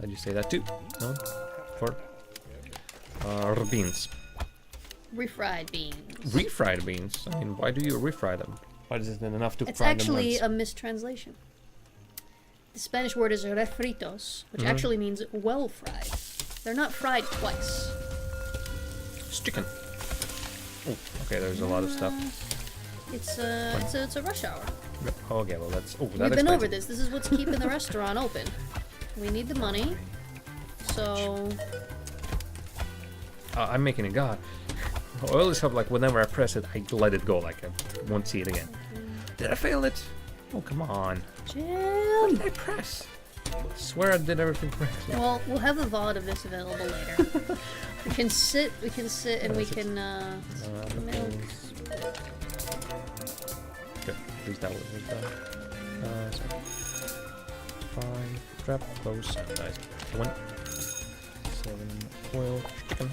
Did you say that too? No? 4. Beans. Refried beans. Refried beans? I mean, why do you refry them? Why is it enough to It's fry them actually once? a mistranslation. The Spanish word is refritos, which actually means well fried. They're not fried twice. It's chicken. Oh, okay, there's a lot of stuff. It's a rush hour. Oh, okay, well that's... Oh, that We've been explains over it. this. This is what's keeping the restaurant open. We need the money. So... I'm making it god. I always have, like, whenever I press it, I let it go, like I won't see it again. Did I fail it? Oh, come on. What Jim! did I press? I swear I did everything correctly. Well, we'll have a VOD of this available later. we can sit and we can, milk. Good. At least that was done. So. Fine. Trap. Close. Nice. 1. 7. Oil. Chicken.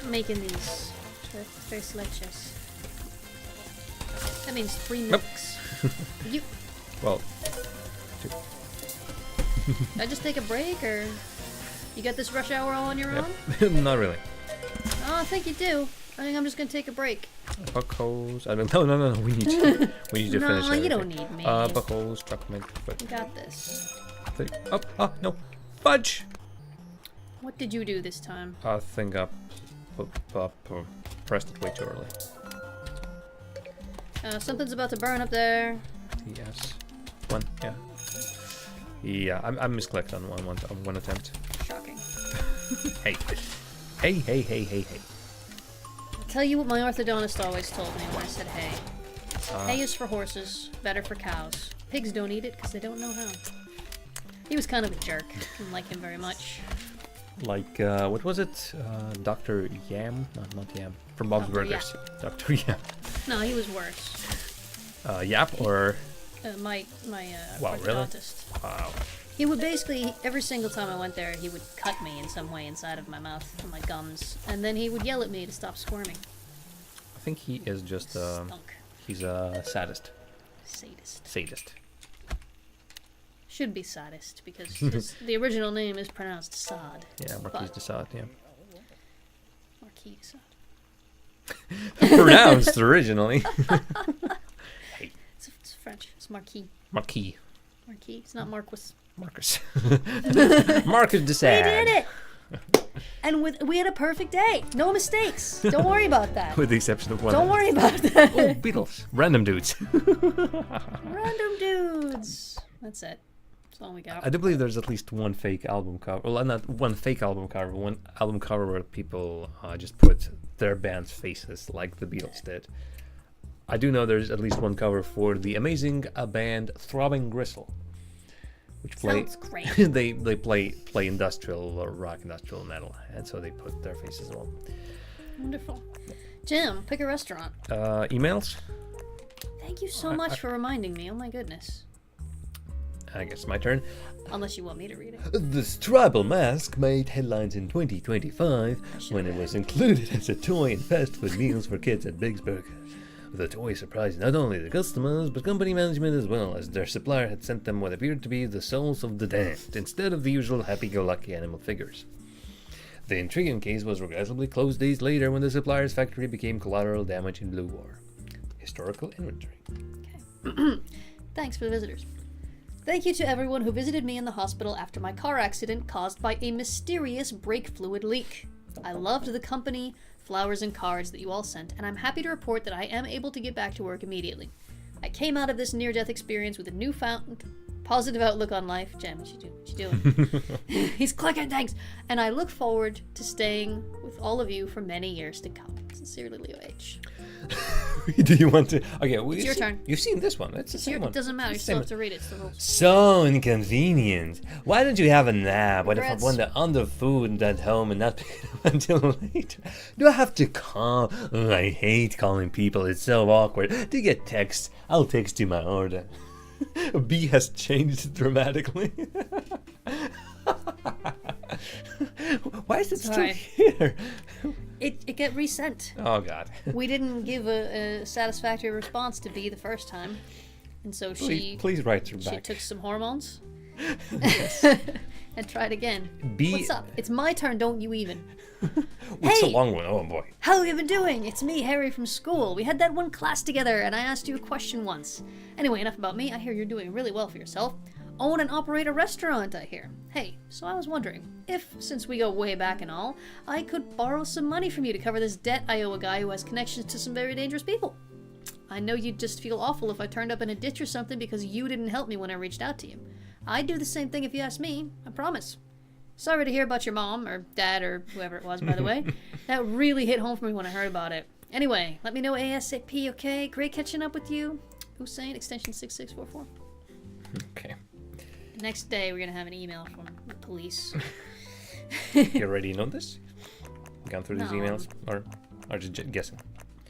I'm making these tres leches. That means 3 milks. You. Well. Did I just take a break, or you got this rush hour all on your own? Yep. Not really. Oh, I think you do. I think I'm just gonna take a break. Buck hose. I don't. No. We need you. We need you to No, finish everything. you don't need me. Buck hose. Chocolate. You got this. Up. Oh no. Fudge. What did you do this time? I think I pressed it way too early. Something's about to burn up there. Yes. 1. Yeah. Yeah. I misclicked on one attempt. Shocking. Hey. Hey. I'll tell you what my orthodontist always told me when I said hay. Hay is for horses, better for cows. Pigs don't eat it because they don't know how. He was kind of a jerk. Didn't like him very much. Like, what was it? Dr. Yam? Not Yam. From Bob's Dr. Burgers. Dr. Yam. No, he was worse. Yap or... My Wow, really? orthodontist. Wow. He would basically, every single time I went there, he would cut me in some way inside of my mouth and my gums. And then he would yell at me to stop squirming. I think he is just, Stunk. he's a sadist. Sadist. Should be sadist, because the original name is pronounced Sod. Yeah, Marquis de Sade, yeah. Marquis de Sade. Pronounced originally. It's French. It's Marquis. Marquis. Marquis. It's not Marquis. Marcus. Marcus de We Sade. did it! And we had a perfect day. No mistakes. Don't worry about that. With the exception of one. Don't worry about that. Oh, Beatles. Random dudes. Random dudes. That's it. That's all we got. I do believe there's at least one fake album cover. Well, not one fake album cover. One album cover where people just put their band's faces like the Beatles did. I do know there's at least one cover for the amazing band Throbbing Gristle, which play. Sounds great. they play industrial or rock industrial metal, and so they put their faces on. Wonderful. Jim, pick a restaurant. Emails. Thank you so much for reminding me. Oh my goodness. I guess my turn. Unless you want me to read it. This tribal mask made headlines in 2025 when it was included as a toy in fast food meals for kids at Big's Burgers. The toy surprised not only the customers, but company management as well, as their supplier had sent them what appeared to be the souls of the damned, instead of the usual happy-go-lucky animal figures. The intriguing case was regrettably closed days later when the supplier's factory became collateral damage in Blue War. Historical inventory. Okay. Thanks for the visitors. Thank you to everyone who visited me in the hospital after my car accident caused by a mysterious brake fluid leak. I loved the company, flowers, and cards that you all sent, and I'm happy to report that I am able to get back to work immediately. I came out of this near-death experience with a newfound positive outlook on life. Jem, what you doing? He's clicking, thanks! And I look forward to staying with all of you for many years to come. Sincerely, Leo H. Do you want to? Okay, well, It's your turn. You've seen this one. It's the same one. It doesn't matter, you still have to read it. It's the rules. So inconvenient. Why don't you have a nap? What if I Regrets. want to order food at home and not pick it up until later? Do I have to call? Oh, I hate calling people. It's so awkward. To get text, I'll text you my order. B has changed dramatically. Why is it still Sorry. here? It got resent. Oh God. We didn't give a satisfactory response to B the first time, and so Please write her she back. took some hormones, And try it again. B. What's up? It's my turn, don't you even. It's a Hey! long one. Oh boy. How have you been doing? It's me, Harry from school. We had that one class together, and I asked you a question once. Anyway, enough about me. I hear you're doing really well for yourself. Own and operate a restaurant, I hear. Hey, so I was wondering if, since we go way back and all, I could borrow some money from you to cover this debt I owe a guy who has connections to some very dangerous people. I know you'd just feel awful if I turned up in a ditch or something because you didn't help me when I reached out to you. I'd do the same thing if you asked me, I promise. Sorry to hear about your mom, or dad, or whoever it was, by the way. That really hit home for me when I heard about it. Anyway, let me know ASAP, okay? Great catching up with you. Hussein, extension 6644. Okay. Next day, we're gonna have an email from the police. You already know this? Gone through these No. emails? Or are you just guessing?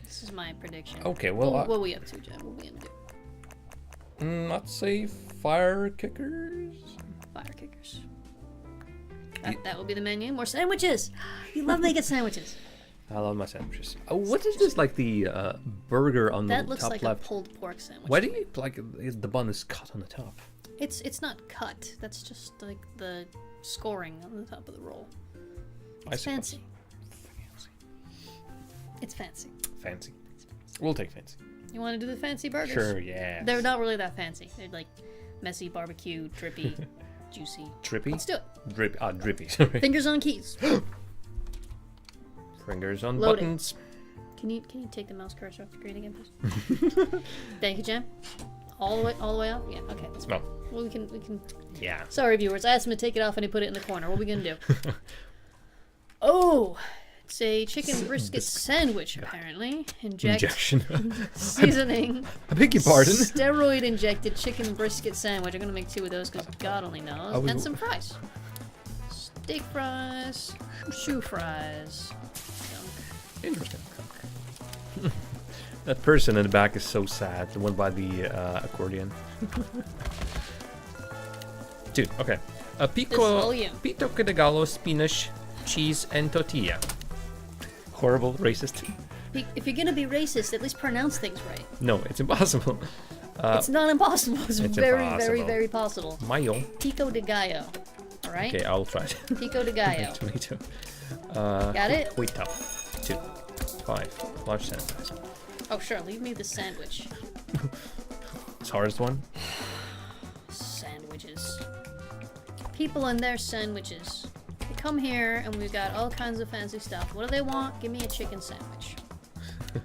This is my prediction. Okay, well... What are we up to, Jen? What are we gonna do? I'd say fire kickers? Fire kickers. That will be the menu. More sandwiches! You love making sandwiches. I love my sandwiches. Oh, what is this, like the burger on the That looks top like left? a pulled pork sandwich. Why do you, like, the bun is cut on the top? It's not cut. That's just like the scoring on the top of the roll. I It's suppose. fancy. It's fancy. Fancy. We'll take fancy. You want to do the fancy burgers? Sure, yeah. They're not really that fancy. They're like messy, barbecue, drippy, juicy. Trippy? Let's do it. Drippy, sorry. Fingers on keys. Fingers on Loading. buttons. Can you take the mouse cursor off the screen again, please? Thank you, Jen. All the way up? Yeah, okay, that's fine. No. Well, we can... Yeah. Sorry, viewers. I asked him to take it off and he put it in the corner. What are we gonna do? Oh! It's a chicken brisket sandwich, apparently. Injection. Seasoning. I beg your pardon? Steroid-injected chicken brisket sandwich. I'm gonna make 2 of those because God only knows. was- And some fries. Steak fries. Shoe fries. Interesting. That person in the back is so sad. The one by the accordion. Dude, okay. This is all you. Pico de gallo, spinach, cheese, and tortilla. Horrible, racist. If you're gonna be racist, at least pronounce things right. No, it's impossible. It's not impossible. It's it's very, impossible. very, very possible. Mayo. Pico de gallo. All right. Okay, I'll try it. Pico de gallo. Tomato. Got it? Wheat top. 2. 5. Large sandwich. Oh sure. Leave me the sandwich. It's hardest one. Sandwiches. People and their sandwiches. They come here and we've got all kinds of fancy stuff. What do they want? Give me a chicken sandwich. You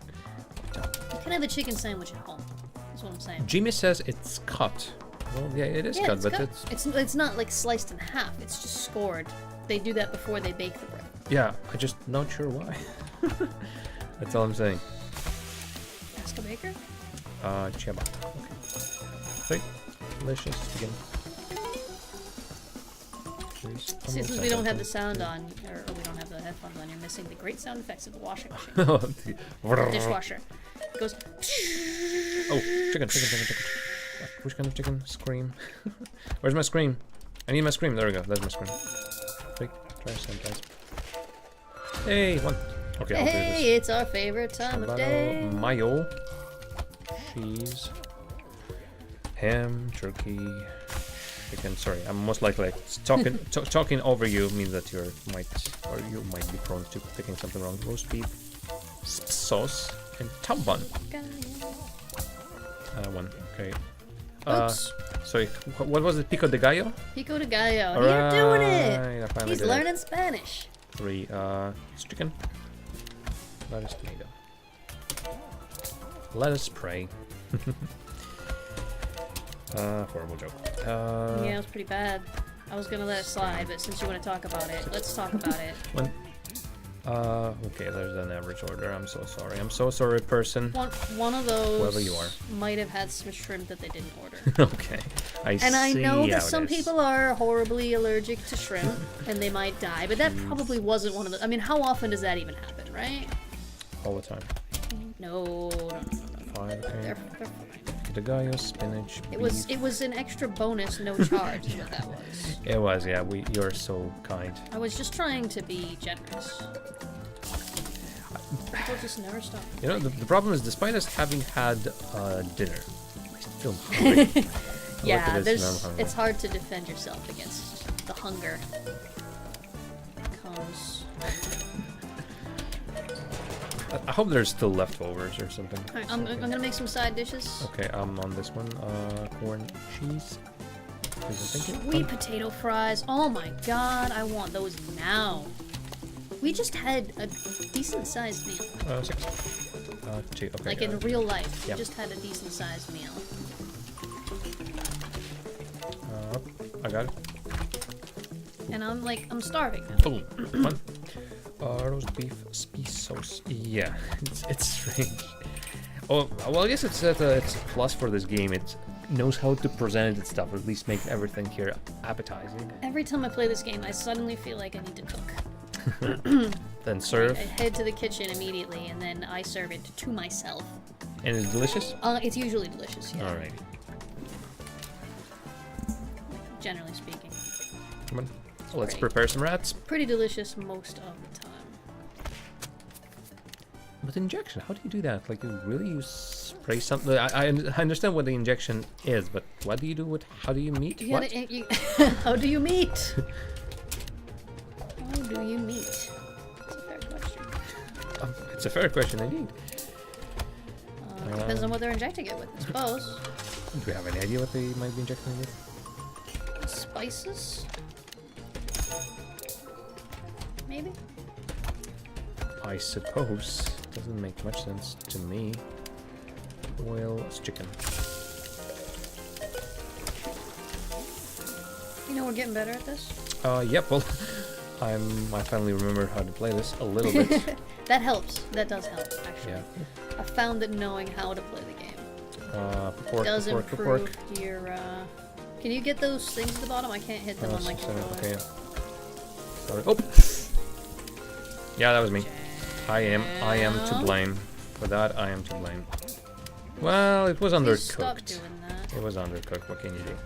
can have a chicken sandwich at home. That's what I'm saying. Jimmy says it's cut. Well, yeah, it is Yeah, cut, it's but cut. It's not like sliced in half. It's just scored. They do that before they bake the bread. yeah, I'm just not sure why. That's all I'm saying. Ask a baker. Ciabatta. Okay. Sweet. Delicious. Again. See, since we don't have the sound on, or we don't have the headphones on, you're missing the great sound effects of the washing machine. Dishwasher. It goes. Oh, chicken. Which kind of chicken? Scream. Where's my scream? I need my scream. There we go. There's my scream. Quick, try some guys. Hey, one. Okay, I'll do this. Hey, it's our favorite time of day. Mayo, cheese, ham, turkey, chicken. Sorry, I'm most likely talking talking over you means that you might be prone to picking something wrong. Roast beef, sauce, and tub bun. One. Okay. Oops. Sorry, what was it? Pico de gallo? Pico de gallo. You're doing it. I finally He's did it. learning Spanish. 3. It's chicken. Lettuce, tomato. Let us pray. Horrible joke. Yeah, it was pretty bad. I was gonna let it slide, but since you want to talk about it, let's talk about it. When, okay, there's an average order. I'm so sorry. I'm so sorry, person. One of those Whoever you are. might have had some shrimp that they didn't order. Okay, I see. And I know that how some it is. people are horribly allergic to shrimp and they might die, but that probably wasn't one of the. I mean, how often does that even happen, right? all the time. No. 5. Okay. They're fine. The gallo, spinach. It was an extra bonus, no charge, is what that was. It was. Yeah. You're so kind. I was just trying to be generous. People just never stop. You know, the problem is, despite us having had dinner, I still feel hungry. Yeah, Look at this, and I'm hungry. it's hard to defend yourself against the hunger. Comes. I hope there's still leftovers or something. Alright, I'm gonna make some side dishes. Okay, I'm on this one. Corn, cheese. Sweet potato fries. Oh my god, I want those now. We just had a decent sized meal. 6. 2. Okay. Like in real life, we yep. just had a decent sized meal. I got it. And I'm starving now. Boom. Come on. Roast beef, spice sauce. Yeah, it's strange. Oh, well, I guess it's a plus for this game. It knows how to present its stuff, or at least make everything here appetizing. Every time I play this game, I suddenly feel like I need to cook. Then serve. I head to the kitchen immediately, and then I serve it to myself. And it's delicious? It's usually delicious, yeah. Alright. Generally speaking. Come on. Let's Great. prepare some rats. Pretty delicious most of the time. But injection, how do you do that? Like, you really spray something? I understand what the injection is, but what do you do with? How do you meet? You What? gotta, how do you meet? How do you meet? It's a fair question. It's a fair question indeed. Depends on what they're injecting it with, I suppose. Do we have any idea what they might be injecting it with? Spices? Maybe? I suppose. Doesn't make much sense to me. Oil, it's chicken. You know, we're getting better at this. Yep, well, I finally remembered how to play this a little bit. That helps. That does help, actually. Yeah. I found that knowing how to play the game Pork, does pork, improve pork. your, Can you get those things at the bottom? I can't hit them on my So, controller. okay. Sorry. Oh! Yeah, that was me. I am to blame. For that, I am to blame. Well, it was Please stop undercooked. doing that. It was undercooked. What can you do?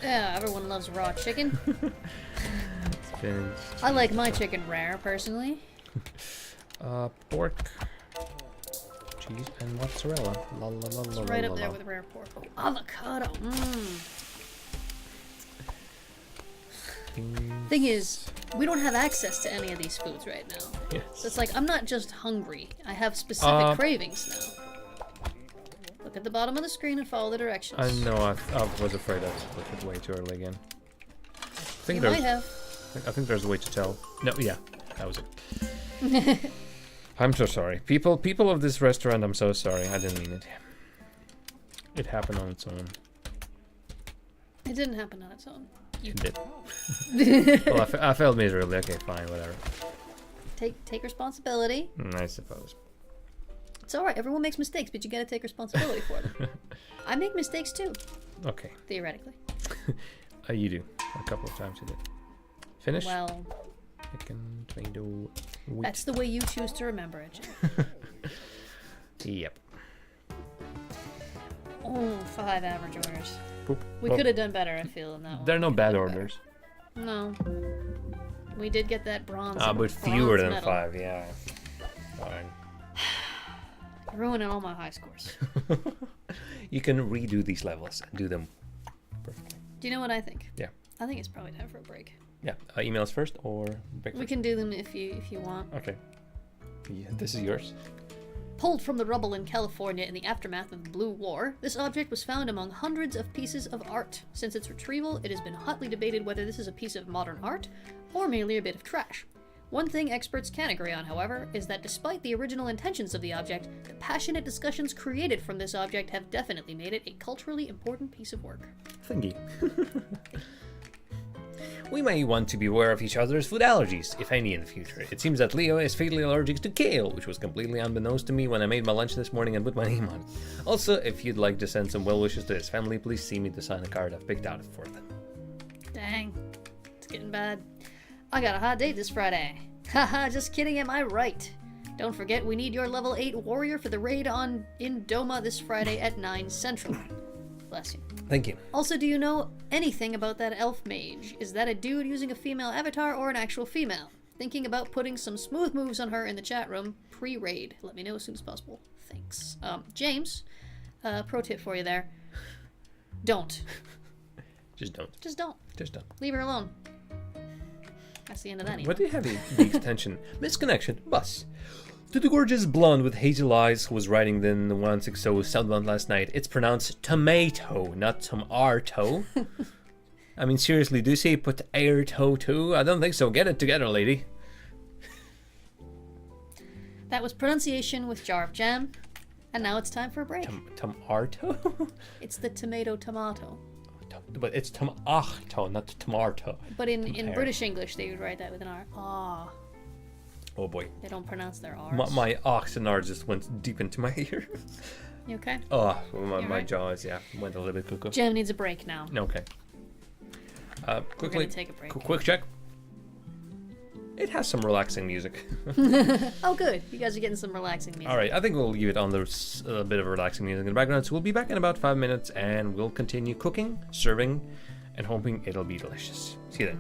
Yeah, everyone loves raw chicken. It's finished. I like my chicken rare, personally. Pork, cheese, and mozzarella. La, la, la, It's la, right la, up there la. with rare pork. Oh, avocado. Thing is, we don't have access to any of these foods right now. Yes. So it's like, I'm not just hungry. I have specific cravings now. Look at the bottom of the screen and follow the directions. I know. I was afraid I clicked it way too early again. I think You there's. might have. I think there's a way to tell. No, yeah, that was it. I'm so sorry, people of this restaurant. I'm so sorry. I didn't mean it. It happened on its own. It didn't happen on its own. It did. Well, I failed miserably. Okay, fine, whatever. Take responsibility. I suppose. It's alright, everyone makes mistakes, but you gotta take responsibility for them. I make mistakes too, Okay. theoretically. You do. A couple of times you did. Finish. Well, Chicken, tomato, wheat. that's the way you choose to remember it. Yep. Oh, 5 average orders. Poop. We Well, could have done better, I feel, in that one. there are no We could've bad done orders. better. No. We did get that bronze. But fewer bronze than medal. 5, yeah. Fine. Ruining all my high scores. You can redo these levels and do them perfectly. Do you know what I think? Yeah. I think it's probably time for a break. Yeah. Emails first or breakfast? We can do them if you want. Okay. Yeah, this is yours. Pulled from the rubble in California in the aftermath of the Blue War, this object was found among hundreds of pieces of art. Since its retrieval, it has been hotly debated whether this is a piece of modern art or merely a bit of trash. One thing experts can agree on, however, is that despite the original intentions of the object, the passionate discussions created from this object have definitely made it a culturally important piece of work. Thingy. We may want to be aware of each other's food allergies, if any, in the future. It seems that Leo is fatally allergic to kale, which was completely unbeknownst to me when I made my lunch this morning and put my name on it. Also, if you'd like to send some well wishes to his family, please see me to sign a card I've picked out for them. Dang. It's getting bad. I got a hot date this Friday. Haha, just kidding, am I right? Don't forget, we need your level 8 warrior for the raid in Doma this Friday at 9 Central. Bless you. Thank you. Also, do you know anything about that elf mage? Is that a dude using a female avatar or an actual female? Thinking about putting some smooth moves on her in the chat room pre-raid. Let me know as soon as possible. Thanks. James, pro tip for you there. Don't. Just don't. Just don't. Just don't. Leave her alone. That's the end of that email. What do you have the extension? Misconnection. Bus. To the gorgeous blonde with hazel eyes who was riding the 160 southbound last night, it's pronounced tomato, not tomato. I mean, seriously, do you say put air toe too? I don't think so. Get it together, lady. That was pronunciation with Jar of Jam. And now it's time for a break. Tomato? It's the tomato. But it's tomato, not tomato. But in British English, they would write that with an R. Ah. Oh boy. They don't pronounce their R's. My ox and R just went deep into my ear. You okay? Oh, my right? jaws, went a little bit cuckoo. Jem needs a break now. Okay. Quickly, We're gonna take a break. Quick check. It has some relaxing music. Oh, good. You guys are getting some relaxing music. All right, I think we'll leave it on a bit of relaxing music in the background. So we'll be back in about 5 minutes, and we'll continue cooking, serving, and hoping it'll be delicious. See you then.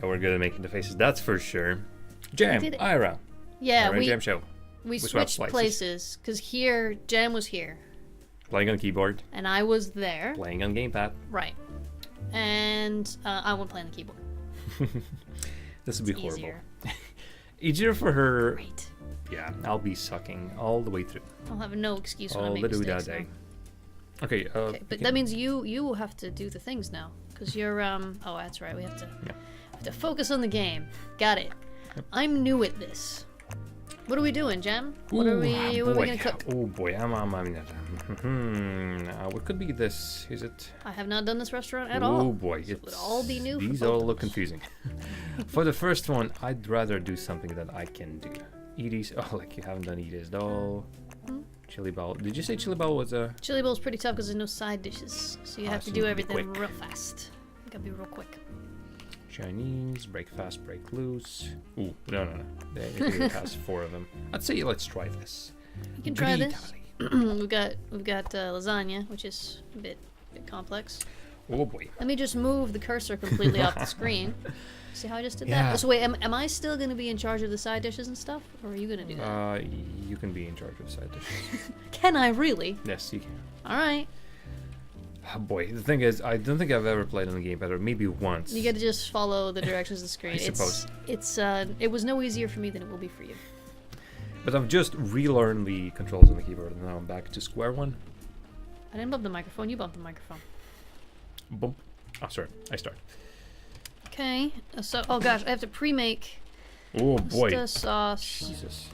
Yeah, we're good at making the faces, that's for sure. Jam, did it. Aira. Yeah, Aira Jam Show. we swapped switched places. places because here Jam was here Playing on keyboard, and I was there. playing on gamepad. Right. And I won't play on the keyboard. This would be It's horrible. easier. Easier for her. Right. Yeah, I'll be sucking all the way through. I'll have no excuse when I All make the do mistakes that now. day. Okay, Okay, but that means you have to do the things now, because you're oh that's right, we have to focus on the game. Got it. Yep. I'm new at this. What are we doing, Jem? What are we gonna cook? Oh boy, what could be this? Is it? I have not done this restaurant at Oh all. boy, So it would all be new. These for both all of look us. confusing. For the first one, I'd rather do something that I can do. Edie's. Oh, like you haven't done Edie's doll. Hmm? Chili bowl. Did you say chili bowl was a? Chili bowl's pretty tough because there's no side dishes, so you have to so do you gotta be everything quick. real fast. You gotta be real quick. Chinese, break fast, break loose. Ooh, no. It has 4 of them. I'd say let's try this. You can try this. Britali. we've got lasagna, which is a bit complex. Oh boy. Let me just move the cursor completely off the screen. See how I just did Yeah. that? So wait, am I still going to be in charge of the side dishes and stuff? Or are you going to do that? You can be in charge of side dishes. Can I really? Yes, you can. Alright. Oh boy, the thing is, I don't think I've ever played on the gamepad, or maybe once. You got to just follow the directions of the screen. I suppose. It was no easier for me than it will be for you. But I've just relearned the controls on the keyboard, and now I'm back to square one. I didn't bump the microphone, you bumped the microphone. Bump. Oh, sorry, I start. Okay, so, oh gosh, I have to pre-make Oh boy. pasta sauce, Jesus.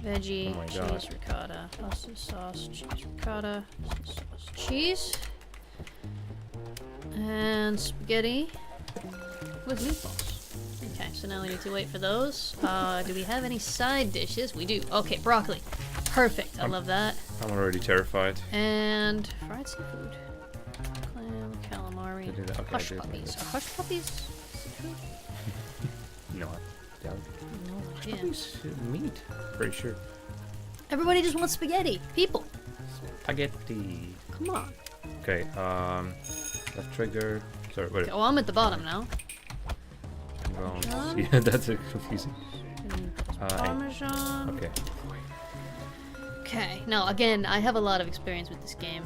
veggie, Oh my cheese, God. ricotta, pasta sauce, cheese, ricotta, pasta sauce, cheese, and spaghetti with meatballs. Okay, so now we need to wait for those. Do we have any side dishes? We do. Okay, broccoli. Perfect. I love that. I'm already terrified. And fried seafood. Clam, calamari. Did that. Okay, I Hush did puppies. that. Are hush puppies seafood? No, yeah. No idea. Puppies, meat. Pretty sure. Everybody just wants spaghetti. People, Spaghetti. come on. Okay, left trigger. Sorry, wait. Okay, oh, I'm at the bottom now. Wrong. Parmesan? Yeah, that's confusing. A. Parmesan. Okay. Okay. Now, again, I have a lot of experience with this game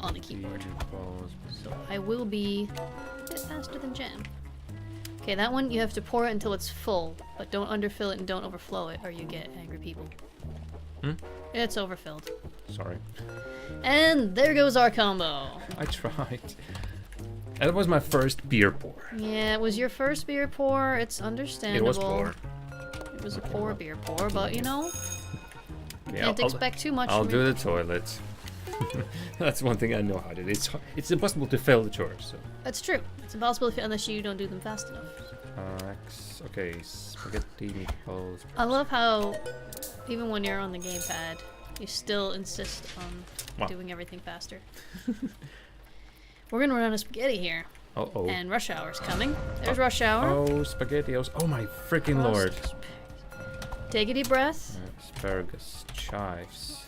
on the keyboard, Balls. so I will be a bit faster than Jam. Okay, that one you have to pour it until it's full, but don't underfill it and don't overflow it, or you get angry people. Hmm? It's overfilled. Sorry. And there goes our combo. I tried. That was my first beer pour. Yeah, it was your first beer pour. It's understandable. It was pour. It was a poor beer pour, but you know, Okay, can't expect too much I'll from do you. the toilet. That's one thing I know how to do. It's impossible to fail the chores. So. That's true. It's impossible unless you don't do them fast enough. Okay, spaghetti, meatballs. I love how, even when you're on the gamepad, you still insist on Wow. doing everything faster. We're gonna run out of spaghetti here, Oh. and rush hour's coming. There's rush hour. Oh, spaghettios. Oh my freaking lord. Take a deep breath. Asparagus, chives,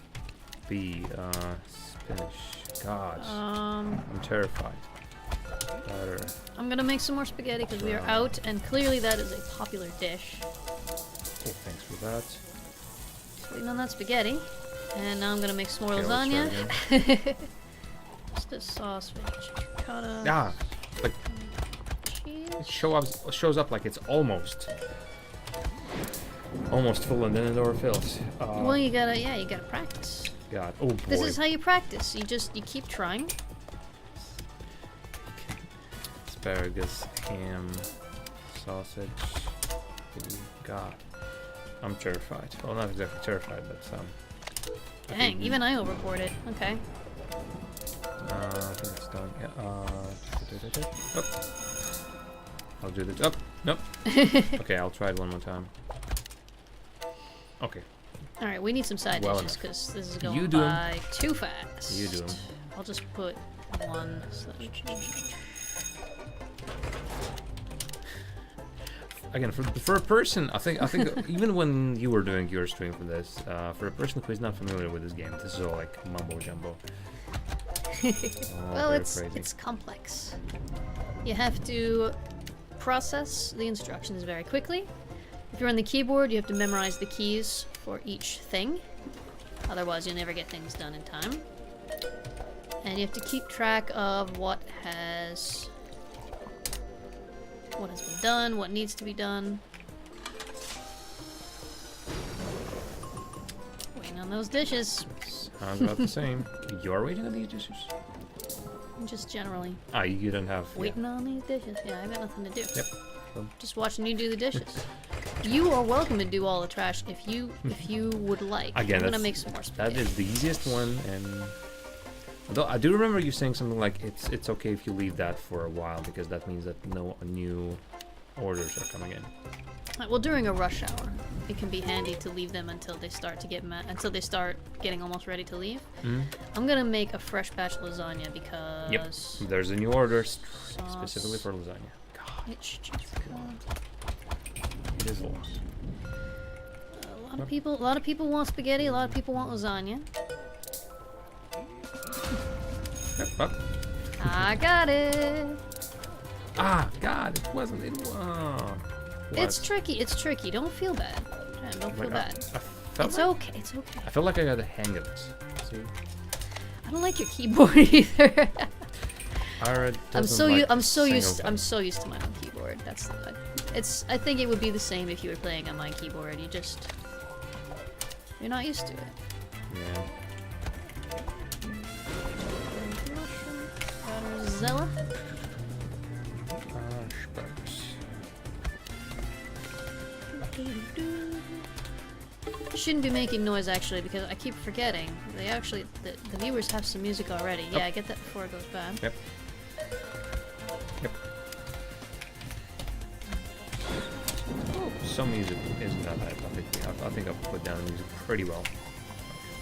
spinach. God, I'm terrified. Butter. I'm gonna make some more spaghetti because we are out, and clearly that is a popular dish. Oh, thanks for that. Waiting on that spaghetti. And now I'm gonna make some more Okay, let's try lasagna. What's this sauce? Ricotta. Ah, like Cheese. it shows up like it's almost full, and then it overfills. Well, you gotta practice. God, oh boy. This is how you practice. You keep trying. Asparagus, ham, sausage. God, I'm terrified. Well, not exactly terrified, but I Dang, think- even I overboard it. Okay. I think it's done. Yeah. Oh. I'll do this. Oh, nope. Okay, I'll try it one more time. Okay. Alright, we need some side Well dishes enough. because this is You going do 'em. by too fast. You do 'em. I'll just put one. Again, for a person, I think even when you were doing your stream for this, for a person who is not familiar with this game, this is all like mumbo jumbo. Well, Very it's crazy. complex. You have to process the instructions very quickly. If you're on the keyboard, you have to memorize the keys for each thing. Otherwise, you'll never get things done in time. And you have to keep track of what has been done, what needs to be done. Waiting on those dishes. Sounds about the same. You're waiting on these dishes? Just generally. Ah, you don't have... Waiting on these dishes. Yeah, I got nothing to do. Yep. Just watching you do the dishes. You are welcome to do all the trash if you would like. Again, I'm gonna make some more spaghetti. That is the easiest one, and although I do remember you saying something like it's okay if you leave that for a while because that means that no new orders are coming in. Well, during a rush hour, it can be handy to leave them until they start to get until they start getting almost ready to leave. I'm gonna make a fresh batch of lasagna because There's a new order specifically for lasagna. God, it's just it is lost. a lot of people want spaghetti. A lot of people want lasagna. Up. I got it. Ah, God, it wasn't. It's tricky. It's tricky. Don't feel bad. Don't feel bad. It's okay. It's okay. I feel like I got the hang of this. See? I don't like your keyboard either. Aira I'm so used to my own keyboard. I think it would be the same if you were playing on my keyboard. You're not used to it. Yeah. Zella. Shouldn't be making noise actually because I keep forgetting. The viewers have some music already. Yeah, I get that before it goes bad. Yep. Oh, some music isn't that bad. I think I've put down the music pretty well,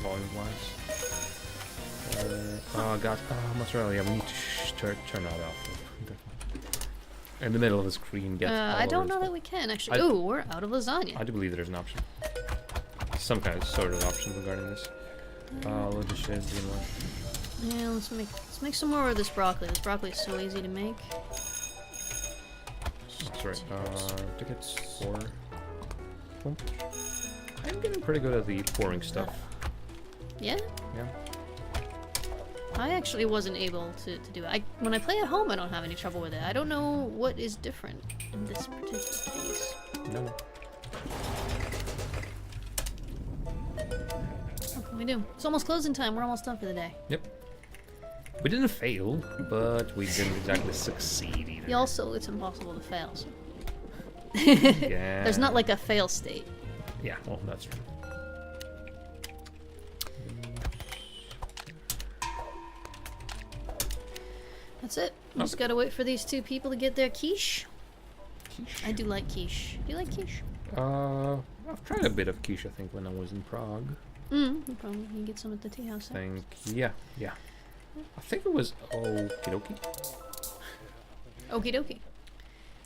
volume wise. Oh god, mozzarella. Yeah, we need to turn that off. In the middle of the screen, get. I don't know that we can actually. Ooh, we're out of lasagna. I do believe there's an option. Some kind of sort of option regarding this. Load the shares again. Yeah, let's make some more of this broccoli. This broccoli is so easy to make. Sorry. Tickets 4. Boom. I'm getting pretty good at the pouring stuff. Yeah. Yeah. I actually wasn't able to do it. When I play at home, I don't have any trouble with it. I don't know what is different in this particular case. No. What can we do? It's almost closing time. We're almost done for the day. Yep. We didn't fail, but we didn't exactly succeed either. Yeah, also, it's impossible to fail. So. Yeah. There's not like a fail state. Yeah, well, that's true. That's it. We just gotta wait for these two people to get their quiche. I do like quiche. Do you like quiche? I've tried a bit of quiche, I think, when I was in Prague. You probably can get some at the tea house. Yeah. I think it was okie dokie. Okie dokie.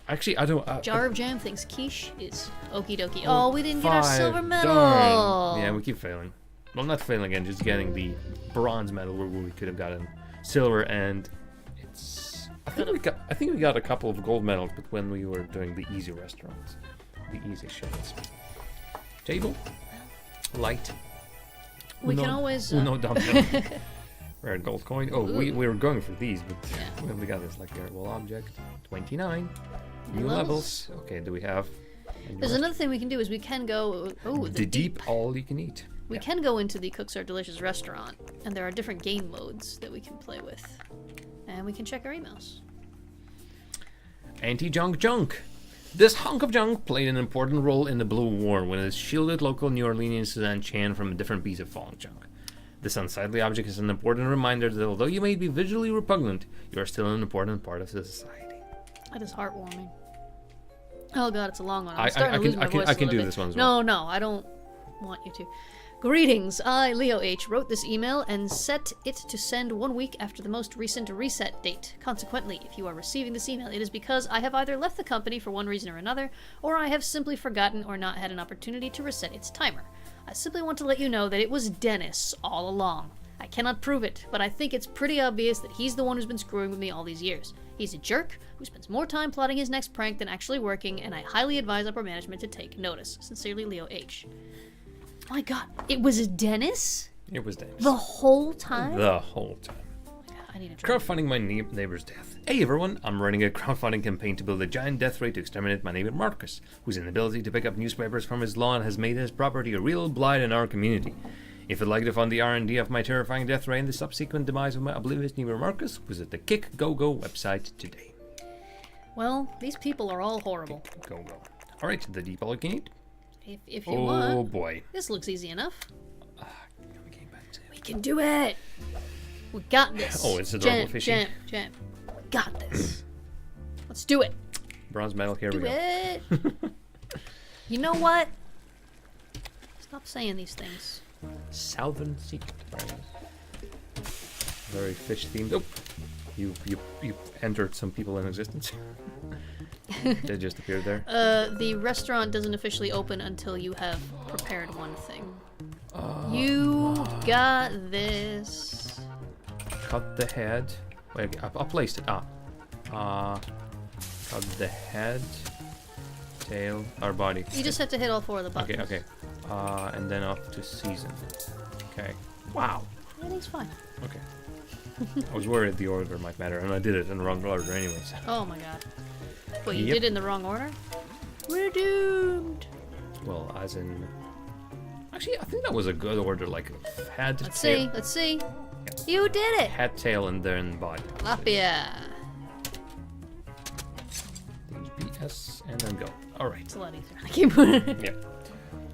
Actually, I don't. Jar of Jam thinks quiche is okie dokie. Oh, we didn't get our silver medal. Darn. Yeah, we keep failing. Well, not failing again, just getting the bronze medal where we could have gotten silver, and it's. I think we got a couple of gold medals, but when we were doing the easy restaurants, the easy shows. Table, light. We can always. No, dumbbell. Rare gold coin. Oh, we were going for these, but we only got this like well object. 29. New levels. Okay, do we have? There's another thing we can do is we can go. Oh, the deep all you can eat. We can go into the Cooks Are Delicious restaurant, and there are different game modes that we can play with, and we can check our emails. Anti-junk. This hunk of junk played an important role in the Blue War when it shielded local New Orleanian Suzanne Chan from a different piece of falling junk. This unsightly object is an important reminder that although you may be visually repugnant, you are still an important part of society. That is heartwarming. Oh god, it's a long one. I can do this one as well. No, I don't want you to. Greetings, I, Leo H., wrote this email and set it to send 1 week after the most recent reset date. Consequently, if you are receiving this email, it is because I have either left the company for one reason or another, or I have simply forgotten or not had an opportunity to reset its timer. I simply want to let you know that it was Dennis all along. I cannot prove it, but I think it's pretty obvious that he's the one who's been screwing with me all these years. He's a jerk who spends more time plotting his next prank than actually working, and I highly advise upper management to take notice. Sincerely, Leo H. My god, it was Dennis? It was Dennis. The whole time? The whole time. I need a drink. Crowdfunding my neighbor's death. Hey everyone, I'm running a crowdfunding campaign to build a giant death ray to exterminate my neighbor Marcus, whose inability to pick up newspapers from his lawn has made his property a real blight in our community. If you'd like to fund the R&D of my terrifying death ray and the subsequent demise of my oblivious neighbor Marcus, visit the KickGoGo website today. Well, these people are all horrible. Go. Alright, the depot you need? If you want. Oh boy. This looks easy enough. We We can do it. We got this. Oh, it's adorable fishy. Jam. We got this. Let's do it. Bronze medal, here we Do go. it. You know what? Stop saying these things. Southern Secret. Very fish themed. Oh, you entered some people in existence. They just appeared there. The restaurant doesn't officially open until you have prepared one thing. You got this. Cut the head. Wait, I placed it. Cut the head, tail, our body. You just have to hit all 4 of the buttons. Okay. And then off to season. Okay. Wow. Everything's fine. Okay. I was worried the order might matter, and I did it in the wrong order anyways. Oh my god. Well, you Yep. did it in the wrong order? We're doomed. Well, as in... Actually, I think that was a good order, like head, Let's tail, see. You did it. head, tail, and then body. Lapia. BS, and then go. Alright. It's a lot easier. I keep putting it.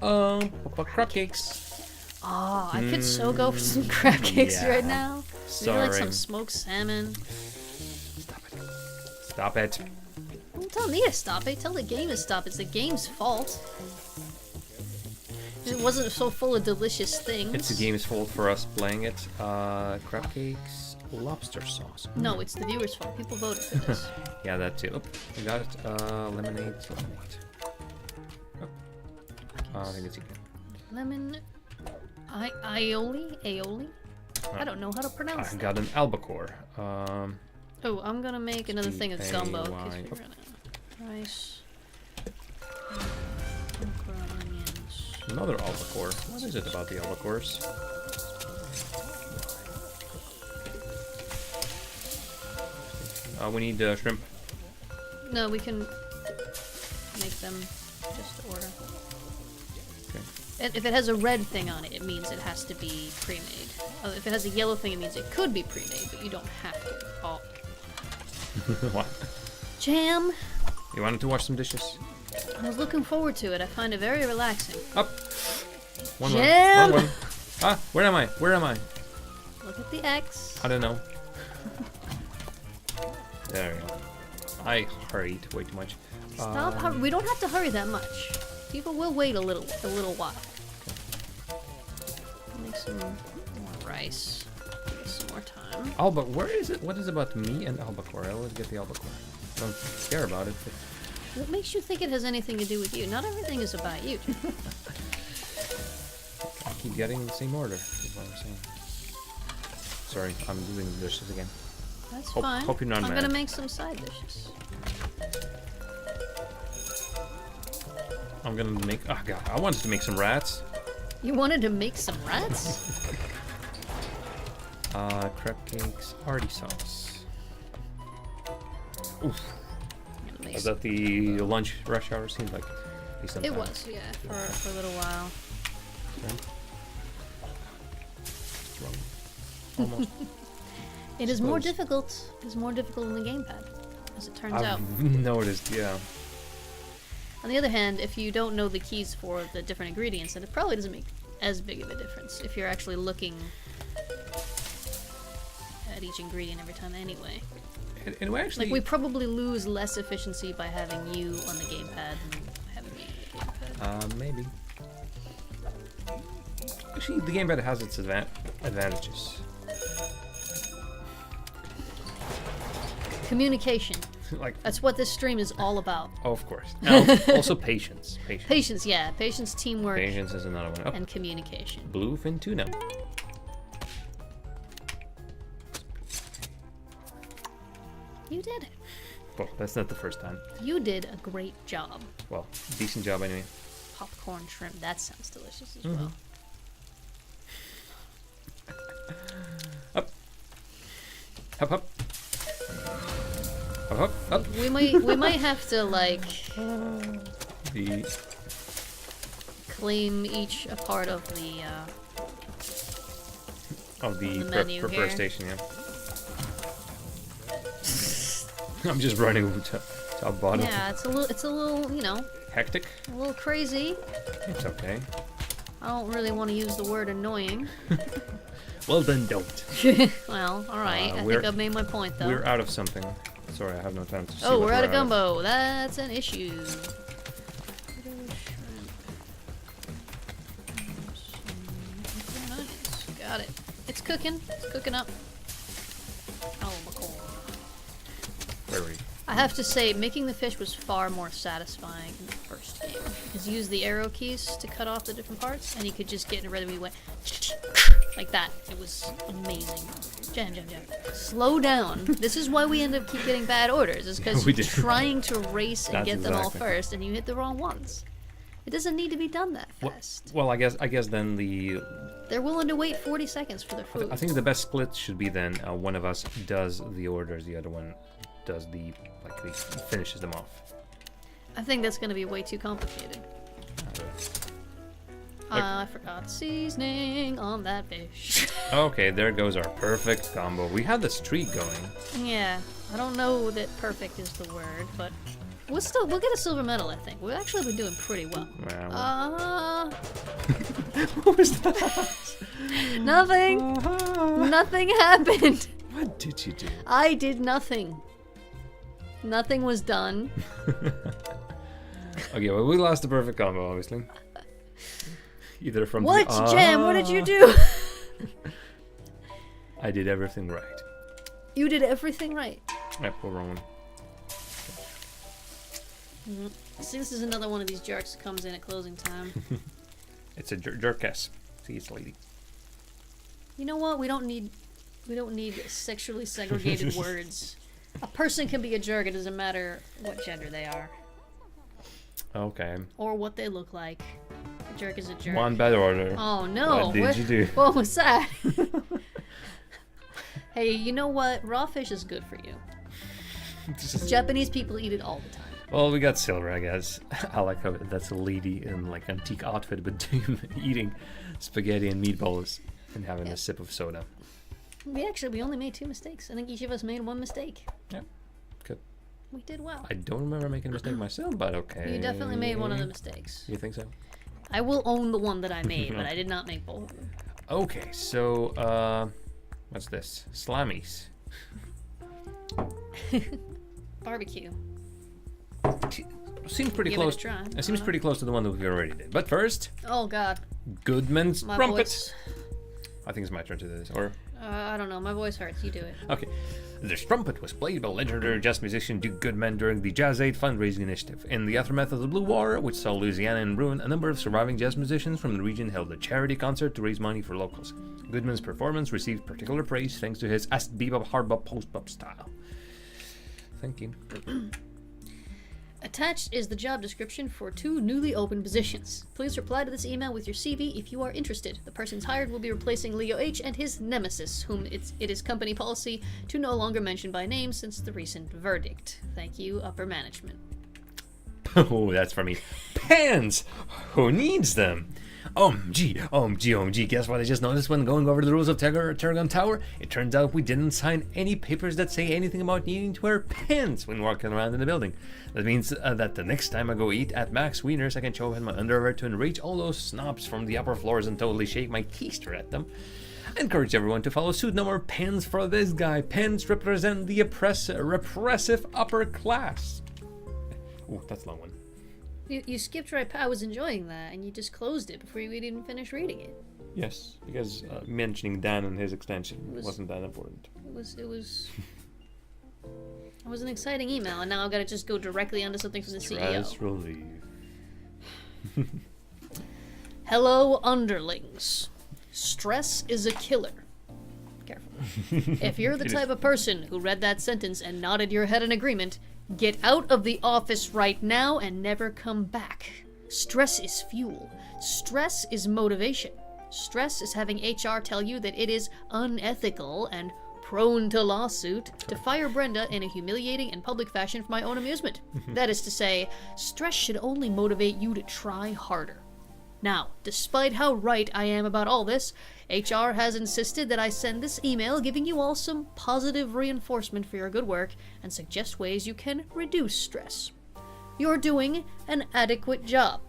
Yeah. Crab cakes. Oh, I could so go for some crab cakes yeah. right now. Maybe like Sorry. some smoked salmon. Stop it. Don't tell me to stop it. Tell the game to stop. It's the game's fault. It wasn't so full of delicious things. It's the game's fault for us playing it. Crab cakes, lobster sauce. No, it's the viewers' fault. People voted for this. Yeah, that too. Oh, we got it. Lemonade. Oh. I think it's equal. Lemon. Aioli? I don't know how to pronounce I that. got an albacore. Oh, I'm gonna make another thing of gumbo. 'Cause A-Y. we're gonna rice. Okra, onions. Another albacore. What is it about the albacores? We need shrimp. No, we can make them just to order. Okay. And if it has a red thing on it, it means it has to be pre-made. If it has a yellow thing, it means it could be pre-made, but you don't have to. Oh. What? Jam! You wanted to wash some dishes? I was looking forward to it. I find it very relaxing. Up. One more. Jam! One. Ah, where am I? Where am I? Look at the X. I don't know. There we go. I hurried way too much. Stop. We don't have to hurry that much. People will wait a little while. Make some more rice. Give us some more time. Alba, where is it? What is it about me and albacore? I always get the albacore. I don't care about it. But... What makes you think it has anything to do with you? Not everything is about you. I keep getting the same order, is what I'm saying. Sorry, I'm doing the dishes again. That's fine. Hope you're not I'm mad. gonna make some side dishes. I'm gonna make... Oh god, I wanted to make some rats. You wanted to make some rats? Crab cakes, arty sauce. Oof. I'm gonna make Was that the lunch rush hour? Seemed like... at least It sometimes. was, yeah, for a little while. Almost. It is more Suppose. difficult. It is more difficult than the gamepad, as it turns out. I've noticed, yeah. On the other hand, if you don't know the keys for the different ingredients, then it probably doesn't make as big of a difference if you're actually looking at each ingredient every time anyway. And we actually... Like, we probably lose less efficiency by having you on the gamepad than having me on the gamepad. Maybe. Actually, the gamepad has its advantages. Communication. Like, That's what this stream is all about. oh, of course. And also patience. Patience. Patience, yeah. Patience, teamwork, Patience is another one. Oh, and communication. bluefin tuna. You did it. Well, that's not the first time. You did a great job. Well, decent job anyway. Popcorn shrimp. That sounds delicious as well. Up. Up, up. Up, up, up. We might have to like The claim each a part of the menu prepare here. station, yeah. I'm just running to top bottom. Yeah, it's a little, you know, Hectic. a little crazy. It's okay. I don't really want to use the word annoying. Well, then don't. Well, all right. I we're- think I've made my point though. We're out of something. Sorry, I have no time to see Oh, what we're out of gumbo. That's an issue. Got it. It's cooking. It's cooking up. Oh, my God. Very. I have to say, making the fish was far more satisfying in the first game. Because you used the arrow keys to cut off the different parts, and you could just get in a rhythm. You went like that. It was amazing. Jen. Slow down. This is why we end up keep getting bad orders. Is because We you're do. trying to race and That's get them all exactly. first, and you hit the wrong ones. It doesn't need to be done that Well, fast. well, I guess then They're willing to wait 40 seconds for their food. I think the best split should be then one of us does the orders, the other one does the finishes them off. I think that's going to be way too complicated. I forgot seasoning on that fish. Okay, there goes our perfect combo. We had the streak going. Yeah, I don't know that perfect is the word, but we'll get a silver medal. I think we've actually been doing pretty well. Well, what was that? Nothing. Nothing happened. What did you do? I did nothing. Nothing was done. Okay, well, we lost the perfect combo, obviously. Either from What, the Jem? What did you do? I did everything right. You did everything right. Yep, we're wrong one. See, this is another one of these jerks that comes in at closing time. It's a jerkess. See, it's a lady. You know what? We don't need sexually segregated words. A person can be a jerk. It doesn't matter what gender they are Okay. or what they look like. A jerk is a jerk. One bad order. Oh no! What did you do? What was that? Hey, you know what? Raw fish is good for you. Japanese people eat it all the time. Well, we got silver, I guess. I like how that's a lady in like antique outfit, but eating spaghetti and meatballs and having a sip of soda. We only made 2 mistakes. I think each of us made 1 mistake. Yeah, good. We did well. I don't remember making a mistake myself, but okay. You definitely made one of the mistakes. You think so? I will own the one that I made, but I did not make both of them. Okay, so what's this? Slammies. Barbecue. Seems pretty Give it a close. try. It seems pretty close to the one that we already did. But first, Oh God, Goodman's my Trumpet. voice. I think it's my turn to do this, or I don't know. My voice hurts. You do it. okay. The trumpet was played by legendary jazz musician Duke Goodman during the Jazz Aid fundraising initiative. In the aftermath of the Blue War, which saw Louisiana in ruin, a number of surviving jazz musicians from the region held a charity concert to raise money for locals. Goodman's performance received particular praise thanks to his acid bebop, hard bop, post bop style. Thank you. Attached is the job description for 2 newly opened positions. Please reply to this email with your CV if you are interested. The persons hired will be replacing Leo H. and his nemesis, whom it is company policy to no longer mention by name since the recent verdict. Thank you, upper management. Oh, that's for me. Pants! Who needs them? OMG. Guess what I just noticed when going over the rules of Terragon Tower? It turns out we didn't sign any papers that say anything about needing to wear pants when walking around in the building. That means that the next time I go eat at Max Wiener's, I can show up in my underwear to enrage all those snobs from the upper floors and totally shake my keister at them. I encourage everyone to follow suit. No more pants for this guy. Pants represent the repressive upper class. Oh, that's a long one. You skipped right past. I was enjoying that, and you just closed it before you even finished reading it. Yes, because mentioning Dan and his extension wasn't that important. It was an exciting email, and now I've got to just go directly onto something from the Stress CEO. relief. Hello, underlings. Stress is a killer. Careful. If you're the type of person who read that sentence and nodded your head in agreement, get out of the office right now and never come back. Stress is fuel. Stress is motivation. Stress is having HR tell you that it is unethical and prone to lawsuit to fire Brenda in a humiliating and public fashion for my own amusement. That is to say, stress should only motivate you to try harder. Now, despite how right I am about all this, HR has insisted that I send this email giving you all some positive reinforcement for your good work and suggest ways you can reduce stress. You're doing an adequate job,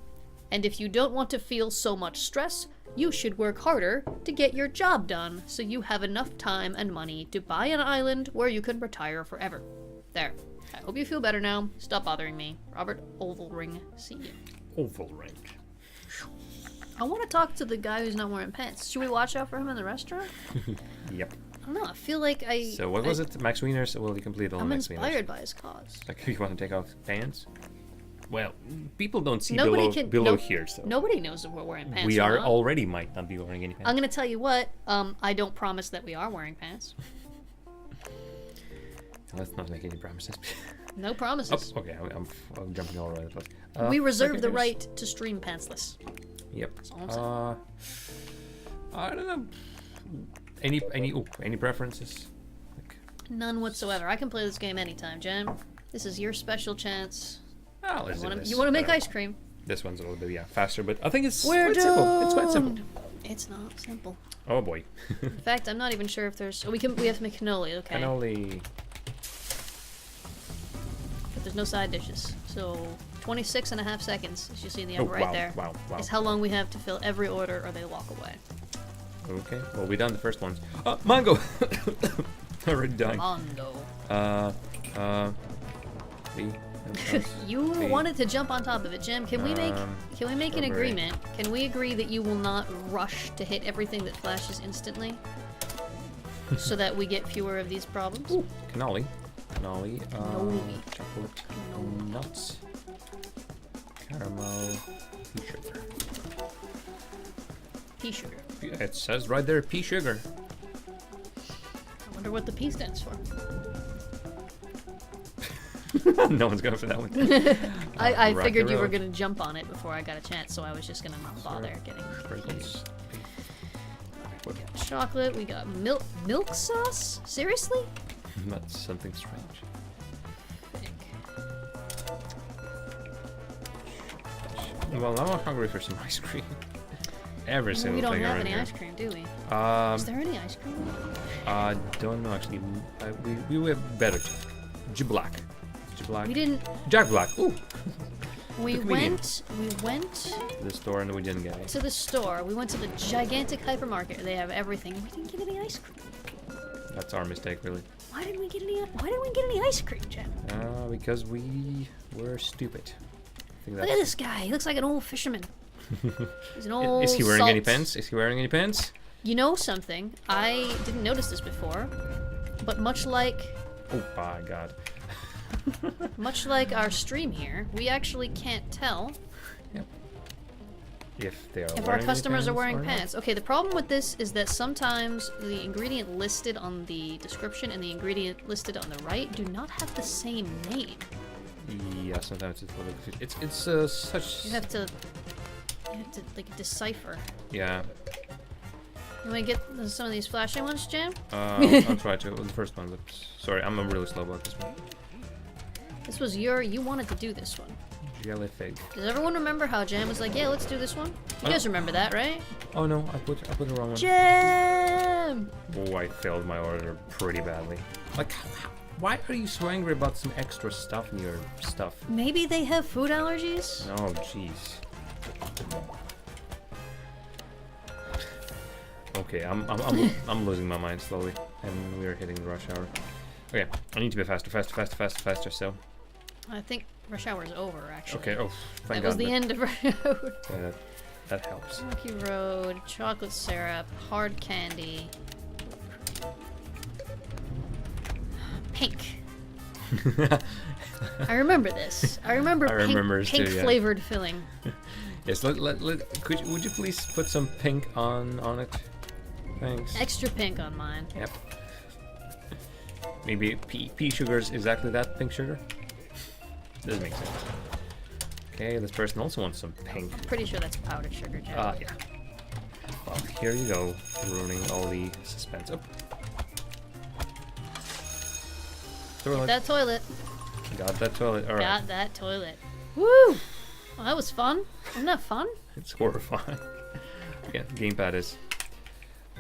and if you don't want to feel so much stress, you should work harder to get your job done so you have enough time and money to buy an island where you can retire forever. There. I hope you feel better now. Stop bothering me. Robert Ovalring, see you. Ovalring. I want to talk to the guy who's not wearing pants. Should we watch out for him in the restaurant? Yep. I don't know. I feel like So what was it? Max Wieners? Will you complete all I'm Max Wieners? inspired by his cause. Like, if you want to take off pants? Well, people don't see Nobody below no- here, so... Nobody knows if we're wearing pants. We or are not. already might not be wearing any pants. I'm gonna tell you what. I don't promise that we are wearing pants. Let's not make any promises. No promises. Oh, okay, I'm jumping all over the place. We reserve the okay, right to stream pantsless. Yep. That's all I'm saying. I don't know. Any preferences? Like, None whatsoever. I can play this game anytime, Jen. This is your special chance. let's do this. You want to make Better. ice cream? This one's a little bit faster, but I think it's We're quite simple. It's quite simple. It's not simple. Oh boy. In fact, I'm not even sure if there's. We have to make cannoli. Okay. Cannoli. But there's no side dishes. So 26 and a half seconds, as you see in the Oh, oven right wow, there, wow. is how long we have to fill every order or they walk away. Okay. Well, we done the first ones. Mango. Already dying. Mondo. You wanted to jump on top of it, Jim. Can we make an strawberry. agreement? Can we agree that you will not rush to hit everything that flashes instantly? So that we get fewer of these problems? Ooh, cannoli. Cannoli. Cannoli. Chocolate. Cannoli. Nuts. Caramel. Pea sugar. Pea sugar. It says right there, pea sugar. I wonder what the P stands for. No one's going for that one. I Rocky figured you were Road. gonna jump on it before I got a chance, so I was just gonna not bother getting Sprinkles. We got chocolate, we got milk sauce? Seriously? That's something strange. Well, now I'm hungry for some ice cream. Every single We don't thing have around any here. ice cream, do we? Is there any ice cream? I don't know actually. We were better. J Black. J Black. We didn't. Jack Black. Ooh. We convenience. went To the store and we didn't get it. to the store. We went to the gigantic hypermarket. They have everything. We didn't get any ice cream. That's our mistake, really. Why didn't we get any ice cream, Jen? Because we were stupid. I think Look at this guy. He looks like an old fisherman. He's an old. Is he wearing any salt. pants? Is he wearing any pants? You know something? I didn't notice this before, but much like Oh my god. our stream here, we actually can't tell Yep. If they are if wearing our any customers are pants wearing or not. pants. Okay, the problem with this is that sometimes the ingredient listed on the description and the ingredient listed on the right do not have the same name. Yeah, sometimes it's a little bit. It's such. You have to like decipher. Yeah. You want to get some of these flashing ones, Jam? I'll try to. The first one. Sorry, I'm really slow about this one. This was you wanted to do this one. Jelly fig. Does everyone remember how Jam was like, yeah, let's do this one? You guys remember that, right? Oh no, I put the wrong one. Jam! Oh, I failed my order pretty badly. Like, why are you so angry about some extra stuff in your stuff? Maybe they have food allergies? Oh, jeez. Okay, I'm losing my mind slowly, and we're hitting the rush hour. Okay, I need to be faster. So, I think rush hour is over, actually. okay. Oh, thank That was God. the end of rush hour. Yeah, that helps. Rocky Road, chocolate syrup, hard candy. Pink. I remember this. I remember I remember it pink too, yeah. flavored filling. Yes, would you please put some pink on it? Thanks. Extra pink on mine. Yep. Maybe pea sugar is exactly that, pink sugar? Doesn't make sense. Okay, this person also wants some pink. Pretty sure that's powdered sugar, Joe. Yeah. Well, here you go, ruining all the suspense. Oh. Toilet. That toilet. Got that toilet. All right. Got that toilet. Woo! Well, that was fun. Wasn't that fun? It's horrifying. Yeah, gamepad is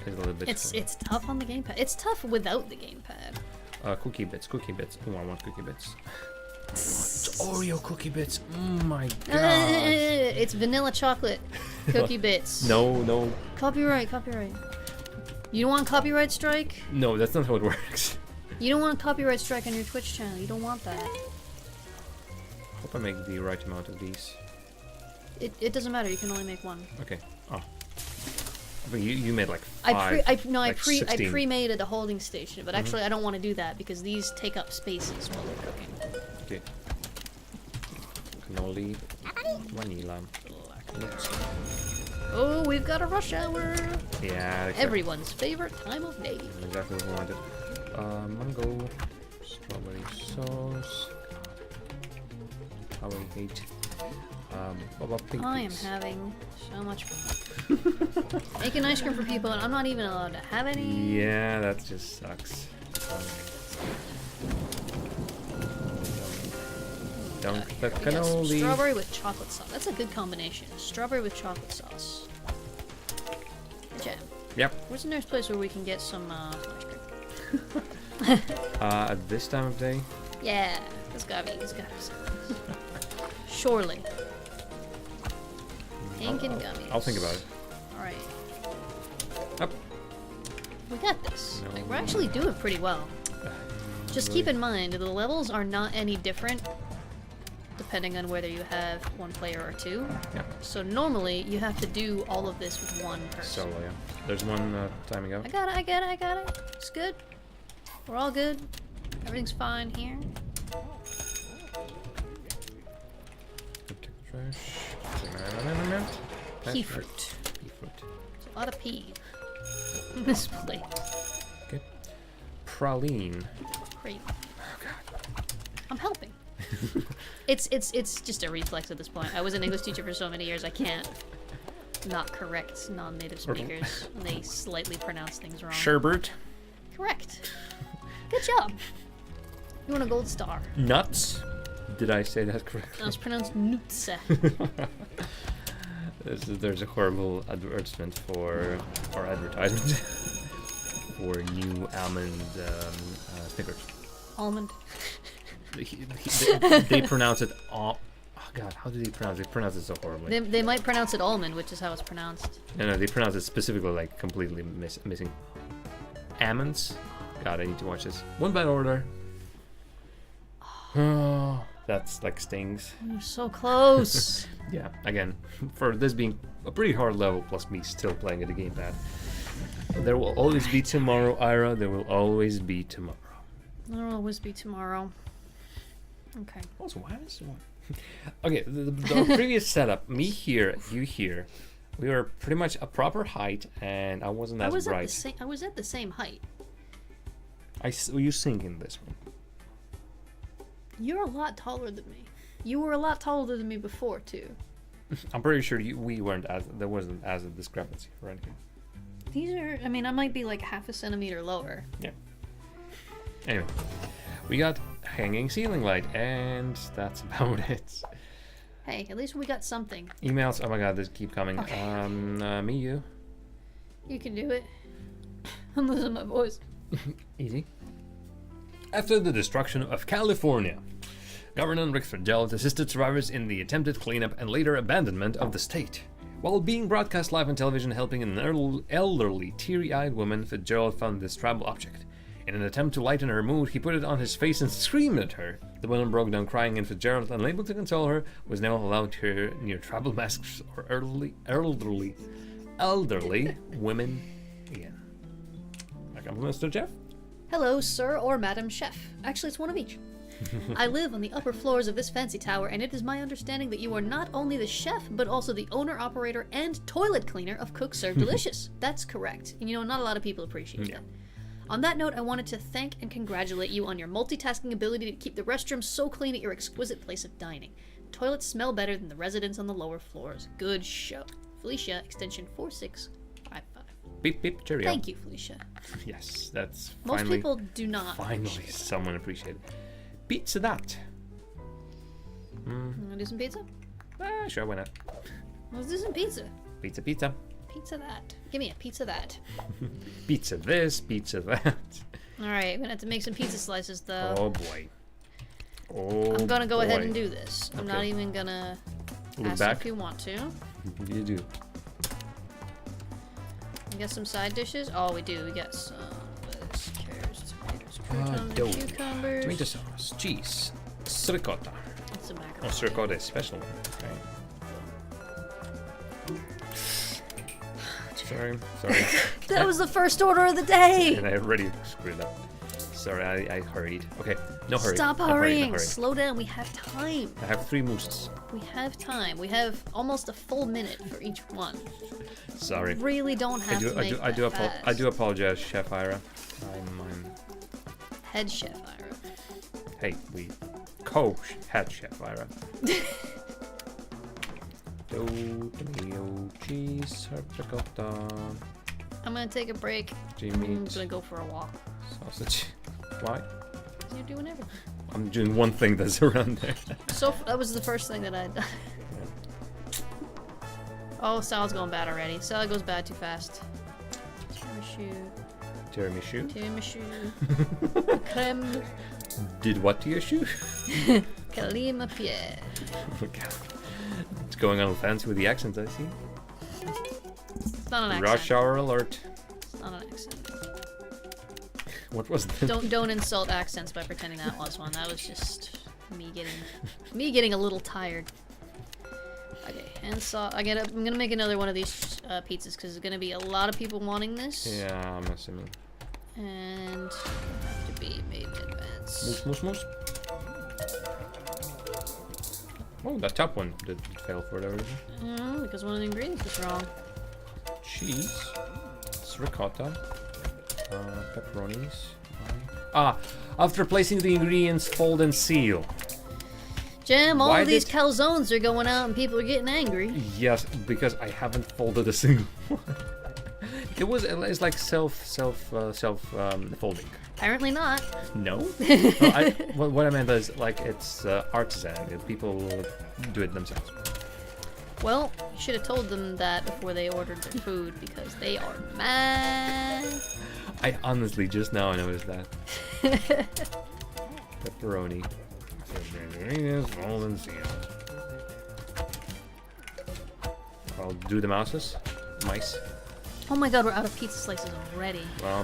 a little bit. It's tough on the gamepad. It's tough without the gamepad. Cookie bits. Oh, I want cookie bits. It's Oreo cookie bits. Oh my god. It's vanilla chocolate cookie bits. No. Copyright. You don't want copyright strike? No, that's not how it works. You don't want copyright strike on your Twitch channel. You don't want that. Hope I make the right amount of these. It doesn't matter. You can only make one. Okay. Oh. But you made like 5. I 16. pre-made a holding station, but actually I don't want to do that because these take up spaces while they're cooking. Okay. Cannoli. Vanilla. Oops. Oh, we've got a rush hour. Yeah. Everyone's favorite time of day. Exactly what we wanted. Mango. Strawberry sauce. How I hate. Pink I am peas. having so much fun. Making ice cream for people and I'm not even allowed to have any. Yeah, that just sucks. Dunk the We got some cannoli. strawberry with chocolate sauce. That's a good combination. Strawberry with chocolate sauce. Jam. Yep. Where's the nearest place where we can get some ice cream? At this time of day? Yeah, there's gotta be some. Surely. Pink and gummies. I'll think about it. Alright. Up. We got this. No. Like, we're actually doing pretty well. Just keep in mind, the levels are not any different depending on whether you have one player or two. Yep. So normally, you have to do all of this with one person. Solo, yeah. There's one timing out. I got it. It's good. We're all good. Everything's fine here. Trash. Pea fruit. Pea fruit. There's a lot of pea in this plate. Okay. Praline. Great. Oh god. I'm helping. It's just a reflex at this point. I was an English teacher for so many years, I can't not correct non-native speakers when they slightly pronounce things wrong. Sherbet. Correct. Good job. You want a gold star. Nuts. Did I say that correctly? That was pronounced nutse. There's a horrible advertisement for, or advertisement for new almond Snickers. Almond. They pronounce it oh god, how do they pronounce it? They pronounce it so horribly. They might pronounce it almond, which is how it's pronounced. No, they pronounce it specifically like completely missing. Almonds? God, I need to watch this. One bad order. Oh, that's like stings. You're so close. Yeah, again, for this being a pretty hard level, plus me still playing at the gamepad. There will always be tomorrow, Ira. There will always be tomorrow. There'll always be tomorrow. Okay. Also, why is one? Okay, the previous setup, me here, you here, we were pretty much a proper height, and I wasn't as bright. I was at the same height. You sink in this one. You're a lot taller than me. You were a lot taller than me before too. I'm pretty sure we weren't as there wasn't as a discrepancy or anything. These are. I mean, I might be like half a centimeter lower. Yeah. Anyway, we got hanging ceiling light, and that's about it. Hey, at least we got something. Emails. Oh my god, they keep coming. Okay. Me, you. You can do it. I'm losing my voice. Easy. After the destruction of California, Governor Rick Fitzgerald assisted survivors in the attempted cleanup and later abandonment of the state. While being broadcast live on television helping an elderly, teary-eyed woman, Fitzgerald found this tribal object. In an attempt to lighten her mood, he put it on his face and screamed at her. The woman broke down crying, and Fitzgerald, unable to console her, was now allowed her near tribal masks or elderly women again. My compliments to Jeff. Hello, sir or madam chef. Actually, it's one of each. I live on the upper floors of this fancy tower, and it is my understanding that you are not only the chef, but also the owner, operator, and toilet cleaner of Cook Serve Delicious. That's correct. And you know, not a lot of people appreciate that. On that note, I wanted to thank and congratulate you on your multitasking ability to keep the restrooms so clean at your exquisite place of dining. The toilets smell better than the residents on the lower floors. Good show. Felicia, extension 4655. Beep beep, cheerio. Thank you, Felicia. Yes, that's Most finally, people do not. finally someone appreciated. Pizza that. Wanna do some pizza? Sure, why not? Let's do some pizza. Pizza, pizza. Pizza that. Give me a pizza that. Pizza this, pizza that. Alright, we're gonna have to make some pizza slices though. Oh boy. Oh, I'm gonna go ahead boy. and do this. I'm not Okay. even gonna Look ask back. if you want to. You do. We got some side dishes. Oh, we do. We got some lettuce, carrots, tomatoes, croutons, dough. cucumbers. Tomato sauce, cheese, ricotta. And some Oh, macaroni. ricotta is special. Okay. Sorry. That was the first order of the day. And I already screwed up. Sorry, I hurried. Okay, no hurry. Stop No hurry, no hurrying. hurry. Slow down. We have time. I have 3 mooses. We have time. We have almost a full minute for each one. Sorry. We really don't have to make I do fast. apologize, Chef Ira. I'm Head chef, Ira. hey, we co-head Chef Ira. Dough, tomato, cheese, ricotta, I'm gonna take a break. G I'm meat, gonna go for a walk. sausage. Why? You're doing everything. I'm doing one thing that's around there. So that was the first thing that I'd done. Oh, salad's going bad already. Salad goes bad too fast. Tiramisu. Tiramisu. Creme. Did what to your shoe? Kalima Pierre. Oh my god. It's going on fancy with the accents, I see. It's not an accent. Rush hour alert. It's not an accent. What was that? Don't insult accents by pretending that was one. That was just me getting a little tired. Okay, and so I'm gonna make another one of these pizzas because there's gonna be a lot of people wanting this. Yeah, I'm assuming. And have to be made in advance. Moose. Oh, that top one did fail for whatever reason. Because one of the ingredients was wrong. Cheese. It's ricotta. Pepperonis. After placing the ingredients, fold and seal. Jam, all Why of these did- calzones are going out and people are getting angry. Yes, because I haven't folded a single one. It's like folding. Apparently not. No. What I meant is like it's artisan. People do it themselves. Well, you should have told them that before they ordered their food because they are mad. I honestly just now noticed that. Pepperoni. Fold and seal. I'll do the mice. Oh my god, we're out of pizza slices already.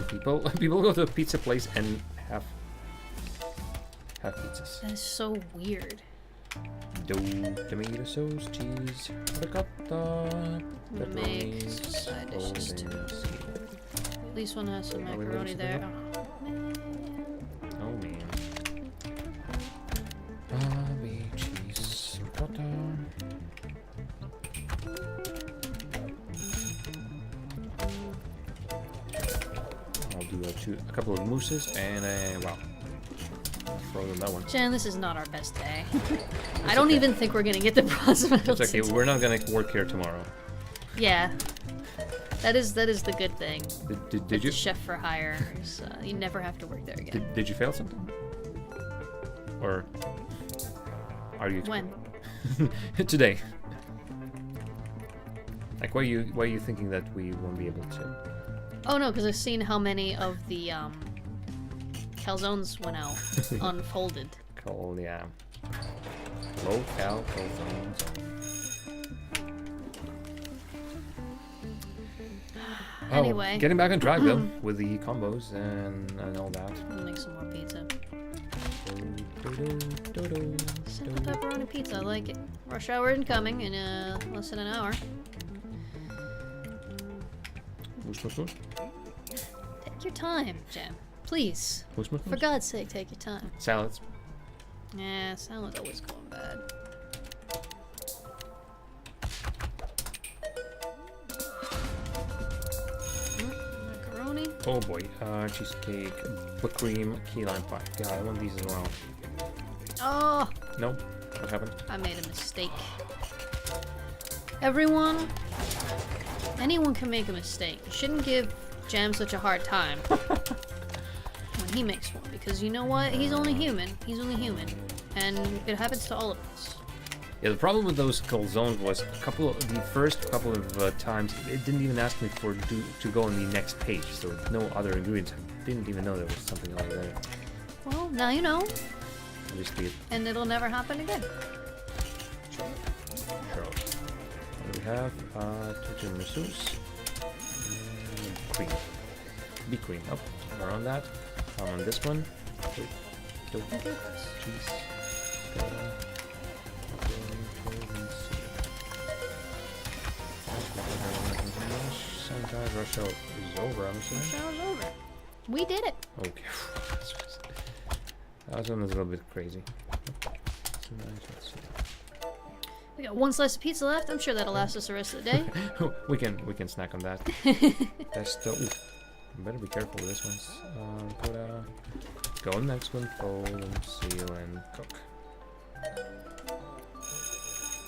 People go to a pizza place and have pizzas. That is so weird. Dough, tomato sauce, cheese, ricotta, I'm gonna make pepperonis, some side dishes fold too. and seal. At least one has some Are we macaroni ready to there. go? Oh, man. Oh man. Big cheese, ricotta. I'll do a couple of mousses and wow. I'll throw in that one. Jen, this is not our best day. I don't even think we're gonna get the bronze It's okay. We're not gonna work here tomorrow. Yeah. That is the good thing. Did you? The chef for hire. Is, you never have to work there again. Did you fail something? Or are you When? today? Like, why are you thinking that we won't be able to? Oh no, because I've seen how many of the calzones went out unfolded. Yeah. Low cal calzones. Anyway. Getting back on track though with the combos and all that. We'll make some more pizza. Simple pepperoni pizza, I like it. Rush hour incoming in less than an hour. Moose. Take your time, Jim. Please. Moose. For God's sake, take your time. Salads. Yeah, salad's always going bad. Macaroni. Oh boy, cheesecake, whipped cream, key lime pie. Yeah, I want these as well. Oh, No, what happened? I made a mistake. Everyone, anyone can make a mistake. You shouldn't give Jam such a hard time when he makes one, because you know what? He's only human. He's only human, and it happens to all of us. Yeah, the problem with those calzones was the first couple of times it didn't even ask me to go on the next page, so no other ingredients. I didn't even know there was something over there. Well, now you know, Obviously, and it'll never happen again. sure. What do we have? Two tiramisu's. Cream. Be cream. Oh, we're on that. I'm on this one. Wait. Cheese. Sanitize rush out is over, I'm assuming. Show's over. We did it. Okay. That one was a little bit crazy. Let's We got one slice of pizza left. I'm sure that'll last us the rest of the day. see. we can snack on that. That's the. Ooh, better be careful with this one. Go on the next one. Fold and seal and cook.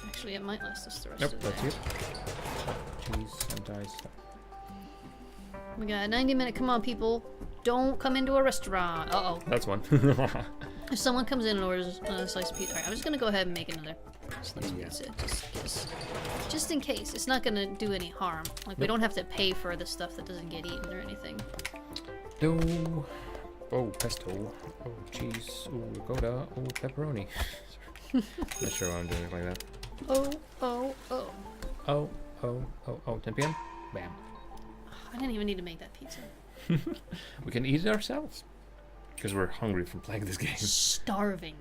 Actually, it might last us the rest Yep, of the that's day. it. Cheese, sanitize. We got a 90-minute. Come on, people. Don't come into a restaurant. Uh-oh. That's one. If someone comes in and orders another slice of pizza, alright, I'm just gonna go ahead and make another slice of pizza, just in case. It's not gonna do any harm. Like, we don't have to pay for the stuff that doesn't get eaten or anything. No. Oh, pesto. Oh, cheese. Oh, ricotta. Oh, pepperoni. Not sure why I'm doing it like that. Oh, oh, oh. Oh, 10 p.m. Bam. I didn't even need to make that pizza. We can eat it ourselves. Because we're hungry from playing this game. Starving.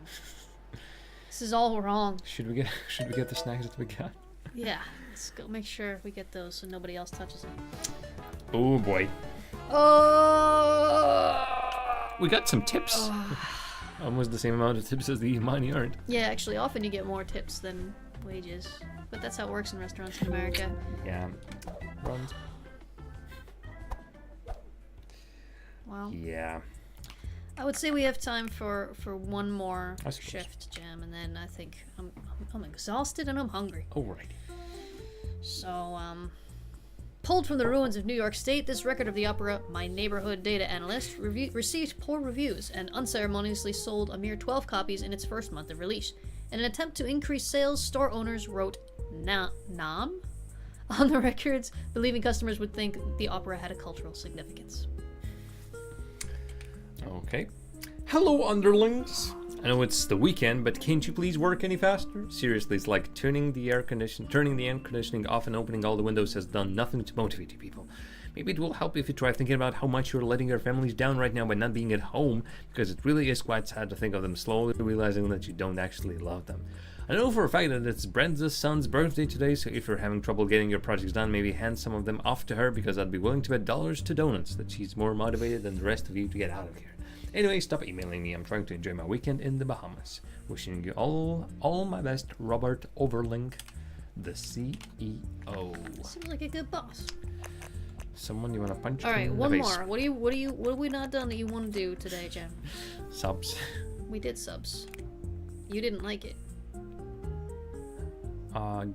This is all wrong. Should we get the snacks that we got? Yeah, let's go make sure we get those so nobody else touches them. Oh boy. Oh! We got some tips. Almost the same amount of tips as the money earned. Yeah, actually, often you get more tips than wages. But that's how it works in restaurants in America. Yeah. Runs. Wow. Yeah. I would say we have time for one more I suppose. shift, Jam, and then I think I'm exhausted and I'm hungry. Alright. So, pulled from the ruins of New York State, this record of the opera My Neighborhood Data Analyst received poor reviews and unceremoniously sold a mere 12 copies in its first month of release. In an attempt to increase sales, store owners wrote Nam on the records, believing customers would think the opera had a cultural significance. Okay. Hello, underlings. I know it's the weekend, but can't you please work any faster? Seriously, it's like turning the air conditioning off and opening all the windows has done nothing to motivate you people. Maybe it will help if you try thinking about how much you're letting your families down right now by not being at home, because it really is quite sad to think of them slowly realizing that you don't actually love them. I know for a fact that it's Brenda's son's birthday today, so if you're having trouble getting your projects done, maybe hand some of them off to her, because I'd be willing to bet dollars to donuts that she's more motivated than the rest of you to get out of here. Anyway, stop emailing me. I'm trying to enjoy my weekend in the Bahamas. Wishing you all my best, Robert Overling, the CEO. Seems like a good boss. Someone you want to punch? All right, in one the face? more. What have we not done that you want to do today, Jam? Subs. We did subs. You didn't like it.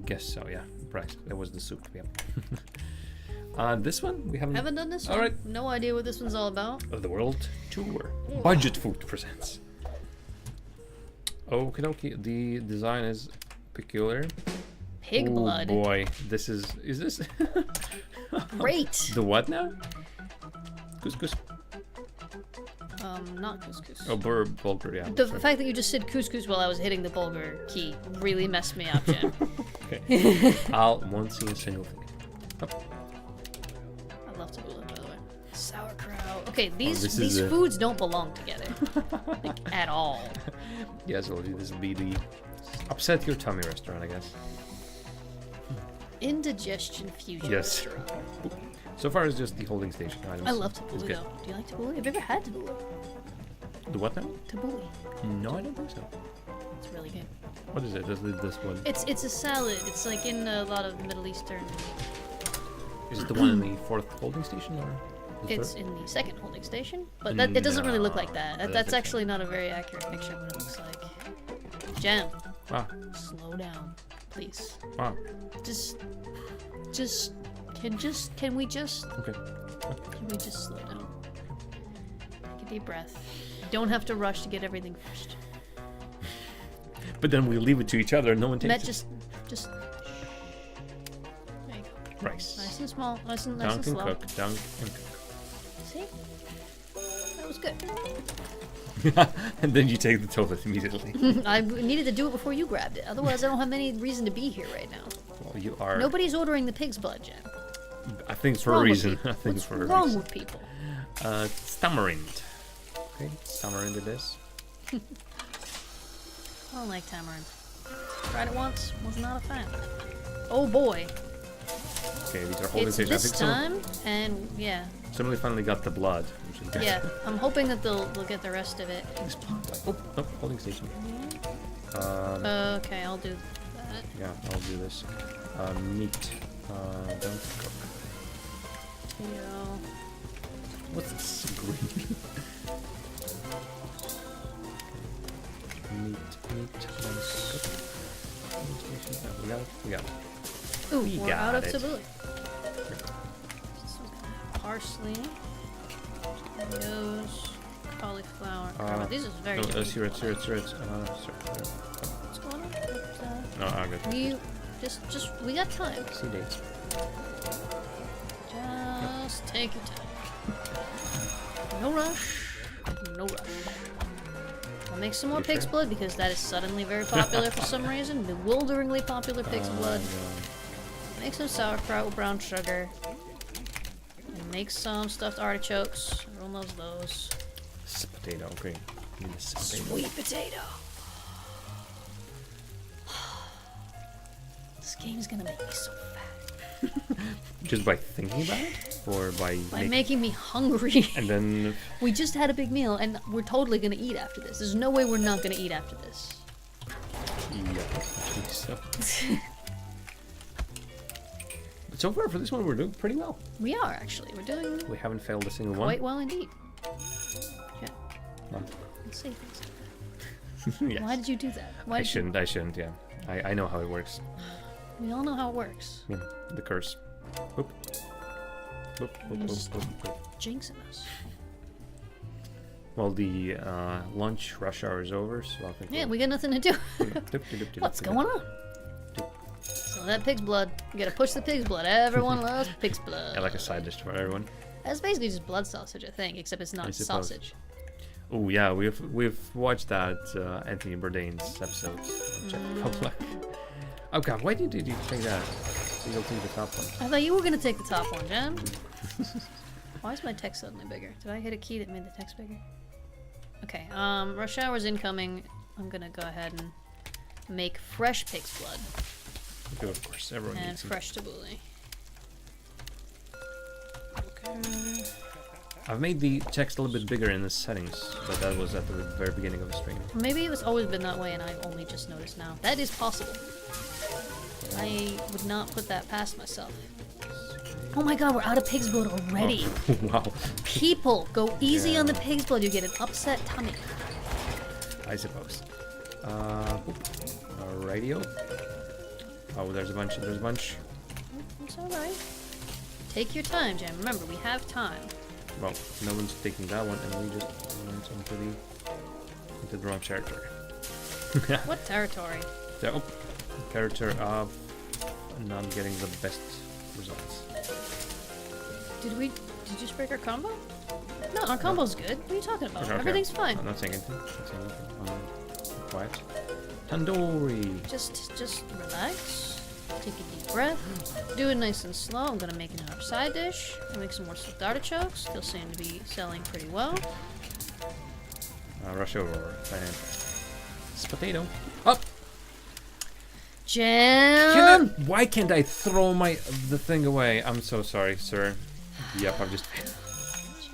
Guess so. Yeah. Right. That was the soup. Yeah. This one we haven't Haven't done this All one? right. No idea what this one's all about. Of the World Tour. Budget Food presents. Okie dokie. The design is peculiar. Pig Oh blood. boy, this is this Great. the what now? Couscous. Not couscous. Oh, bulgur, yeah. The sorry. fact that you just said couscous while I was hitting the bulgur key really messed me up, Jam. Okay. I won't see a single thing. Oh, I love tabbouleh, by the way. Sauerkraut. Okay, this these is a- foods don't belong together, like at all. yes, well, this will be the upset your tummy restaurant, I guess. Indigestion fusion Yes. restaurant. So far, it's just the holding station items. I love It's tabbouleh good. though. Do you like tabbouleh? Have you ever had tabbouleh? The what now? Tabbouleh. No, I don't think so. It's really good. What is it? Just this one. It's a salad. It's like in a lot of Middle Eastern. Is it the one in the fourth holding station, or? It's in the second holding station, but that, it doesn't really look like that. That's actually not a very accurate picture of what it looks like. Jam, Wow. slow down, please. Wow. Can we just Okay. slow down? Take a deep breath. You don't have to rush to get everything first. But then we leave it to each other and no one takes Matt, it. just. There you go. Rice. Nice and small, nice and Dunk and slow. cook. Dunk and cook. See? That was good. And then you take the toilet immediately. I needed to do it before you grabbed it. Otherwise, I don't have any reason to be here right now. Well, you are. Nobody's ordering the pig's blood, Jen. I think it's for What's a wrong with reason. people? I think What's for a wrong reason. with people? Tamarind. Okay, tamarind it is. I don't like tamarind. Tried it once, was not a fan. Oh boy. Okay, these are holding It's stations. I this think time, and yeah. somebody finally got the blood, which is good. Yeah, I'm hoping that they'll get the rest of it. Oh, no, holding station. Okay, I'll do that. Yeah, I'll do this. Meat. Don't cook. Yeah. What's this green? Meat, don't cook. Holding station. Oh, we got it. We got it. Ooh, We we're got out of it. tabbouleh. Parsley. Tomatoes. Cauliflower. Oh, this is very no, different. here it's. Sorry. What's going on? No, I'm good. We we got time. See dates. Just take your time. No rush. No rush. I'll make some more You pig's sure? blood because that is suddenly very popular for some reason. Bewilderingly popular pig's blood. Make some sauerkraut with brown sugar. And make some stuffed artichokes. Everyone loves those. Potato, okay. Need a potato. Sweet potato. This game's gonna make me so fat. Just by thinking about it? Or by Making me hungry. And then... We just had a big meal and we're totally gonna eat after this. There's no way we're not gonna eat after this. Yeah, actually so. But so far for this one we're doing pretty well. We are actually. We're doing We haven't failed a single quite well indeed. Yeah. No. Let's see. Yes. Why did you do that? Why I did you- shouldn't, yeah. I know how it works. We all know how it works. Yeah, the curse. Oop. Oop, oop, Just- oop, oop, oop. Jinxing us. Well, the lunch rush hour is over, so I think Yeah, we got nothing to do. What's What's going on? So that pig's blood. You gotta push the pig's blood. Everyone loves pig's blood. Yeah, like a side dish for everyone. That's basically just blood sausage, I think, except it's I not suppose. sausage. Oh yeah, we've watched that Anthony Bourdain's episodes. Czech Republic. Oh god, why did you take that? So you'll take the top one. I thought you were gonna take the top one, Jen. Why is my text suddenly bigger? Did I hit a key that made the text bigger? Okay, rush hour's incoming. I'm gonna go ahead and make fresh pig's blood Okay, of course, everyone and needs some. fresh tabbouleh. Okay. I've made the text a little bit bigger in the settings, but that was at the very beginning of the stream. Maybe it's always been that way and I've only just noticed now. That is possible. I would not put that past myself. Oh my god, we're out of pig's blood already. Oh, wow. People, go easy on the Yeah. pig's blood. You get an upset tummy. I suppose. Radio. Oh, there's a bunch. There's a bunch. It's alright. Take your time, Jen. Remember, we have time. Well, no one's taking that one, and we just went into the wrong territory. What territory? So, territory of not getting the best results. Did you just break our combo? No, our combo's good. What are you talking about? Okay. Everything's fine. I'm not saying anything. Not saying anything. Quiet. Tandoori. Just relax. Take a deep breath. Do it nice and slow. I'm gonna make another side dish. I'll make some more stuffed artichokes. They'll seem to be selling pretty well. Rush over. It's potato. Up. Jam! Why can't I throw the thing away? I'm so sorry, sir. Yep, I've just.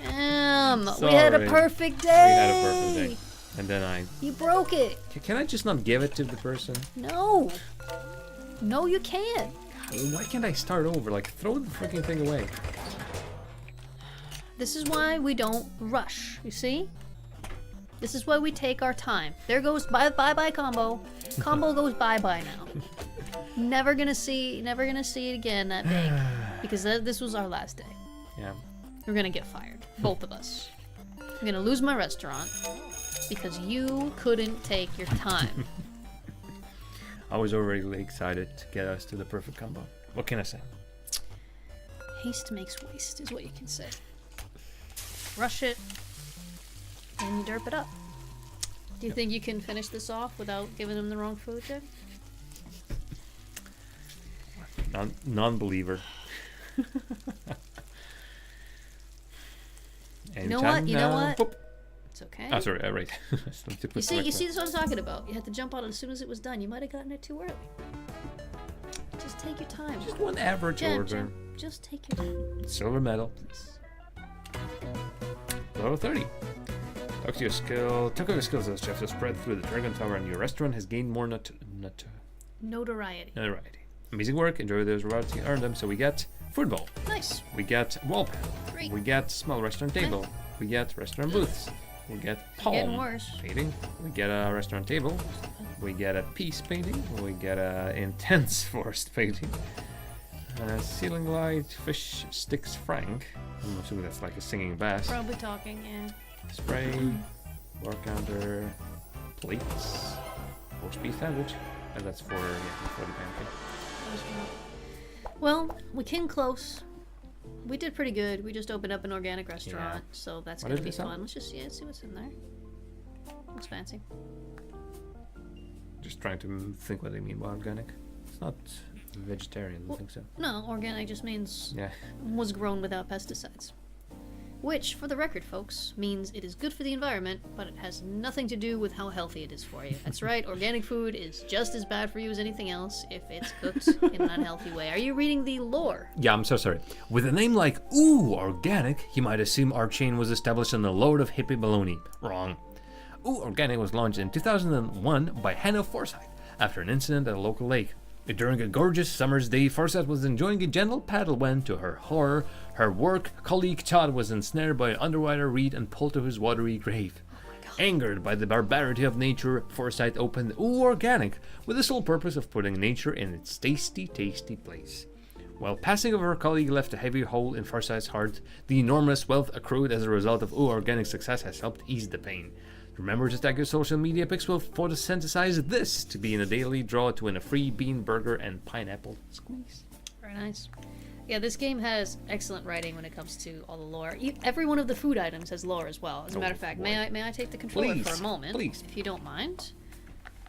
Jam! We had a Sorry. perfect day! We had a perfect day. And then You broke it! Can I just not give it to the person? No! No, you can't! Why can't I start over? Like, throw the freaking thing away. This is why we don't rush, you see? This is why we take our time. There goes bye combo. Combo goes bye now. Never gonna see it again that big. Because this was our last day. Yeah. We're gonna get fired. Both of us. I'm gonna lose my restaurant because you couldn't take your time. I was already excited to get us to the perfect combo. What can I say? Haste makes waste is what you can say. Rush it, and you derp it up. Do you think you can finish this off without giving them the wrong food, Jay? Non-believer. You know what? Whoop. It's okay. Oh, sorry. Right. You see, this is what I'm talking about. You had to jump on it as soon as it was done. You might have gotten it too early. Just take your time. Just one average order. Just take your time. Silver medal. Please. Level 30. Talk to your skills as chef has spread through the Dragon Tower, and your restaurant has gained more Notoriety. Amazing work. Enjoy those rewards. You earned them. So we get food bowl. Nice. We get wall panel. Great. We get small restaurant table. We get restaurant booths. We get Getting palm worse. painting. We get a restaurant table. We get a peace painting. We get a intense forest painting. Ceiling light, fish sticks Frank. I'm assuming that's like a singing bass. Probably talking, yeah. Spray, bar counter, plates, roast beef sandwich. And that's for the pancake. Well, we came close. We did pretty good. We just opened up an organic restaurant, so that's gonna be fun. Let's just see what's in there. Looks fancy. Just trying to think what they mean by organic. It's not vegetarian, I don't think so. No, organic just means Yeah. was grown without pesticides. Which, for the record, folks, means it is good for the environment, but it has nothing to do with how healthy it is for you. That's right, organic food is just as bad for you as anything else if it's cooked in an unhealthy way. Are you reading the lore? Yeah, I'm so sorry. With a name like Ooh Organic, you might assume our chain was established in the Lord of Hippie Baloney. Wrong. Ooh Organic was launched in 2001 by Hannah Forsyth after an incident at a local lake. During a gorgeous summer's day, Forsyth was enjoying a gentle paddle when, to her horror, her work colleague Todd was ensnared by an underwater reed and pulled to his watery grave. Angered by the barbarity of nature, Forsyth opened Ooh Organic with the sole purpose of putting nature in its tasty place. While passing of her colleague left a heavy hole in Forsyth's heart, the enormous wealth accrued as a result of Ooh Organic's success has helped ease the pain. Remember to tag your social media pics with photosynthesize this to be in a daily draw to win a free bean burger and pineapple squeeze. Very nice. Yeah, this game has excellent writing when it comes to all the lore. Every one of the food items has lore as well. As a matter of fact, may I take the controller for a moment, please, if you don't mind?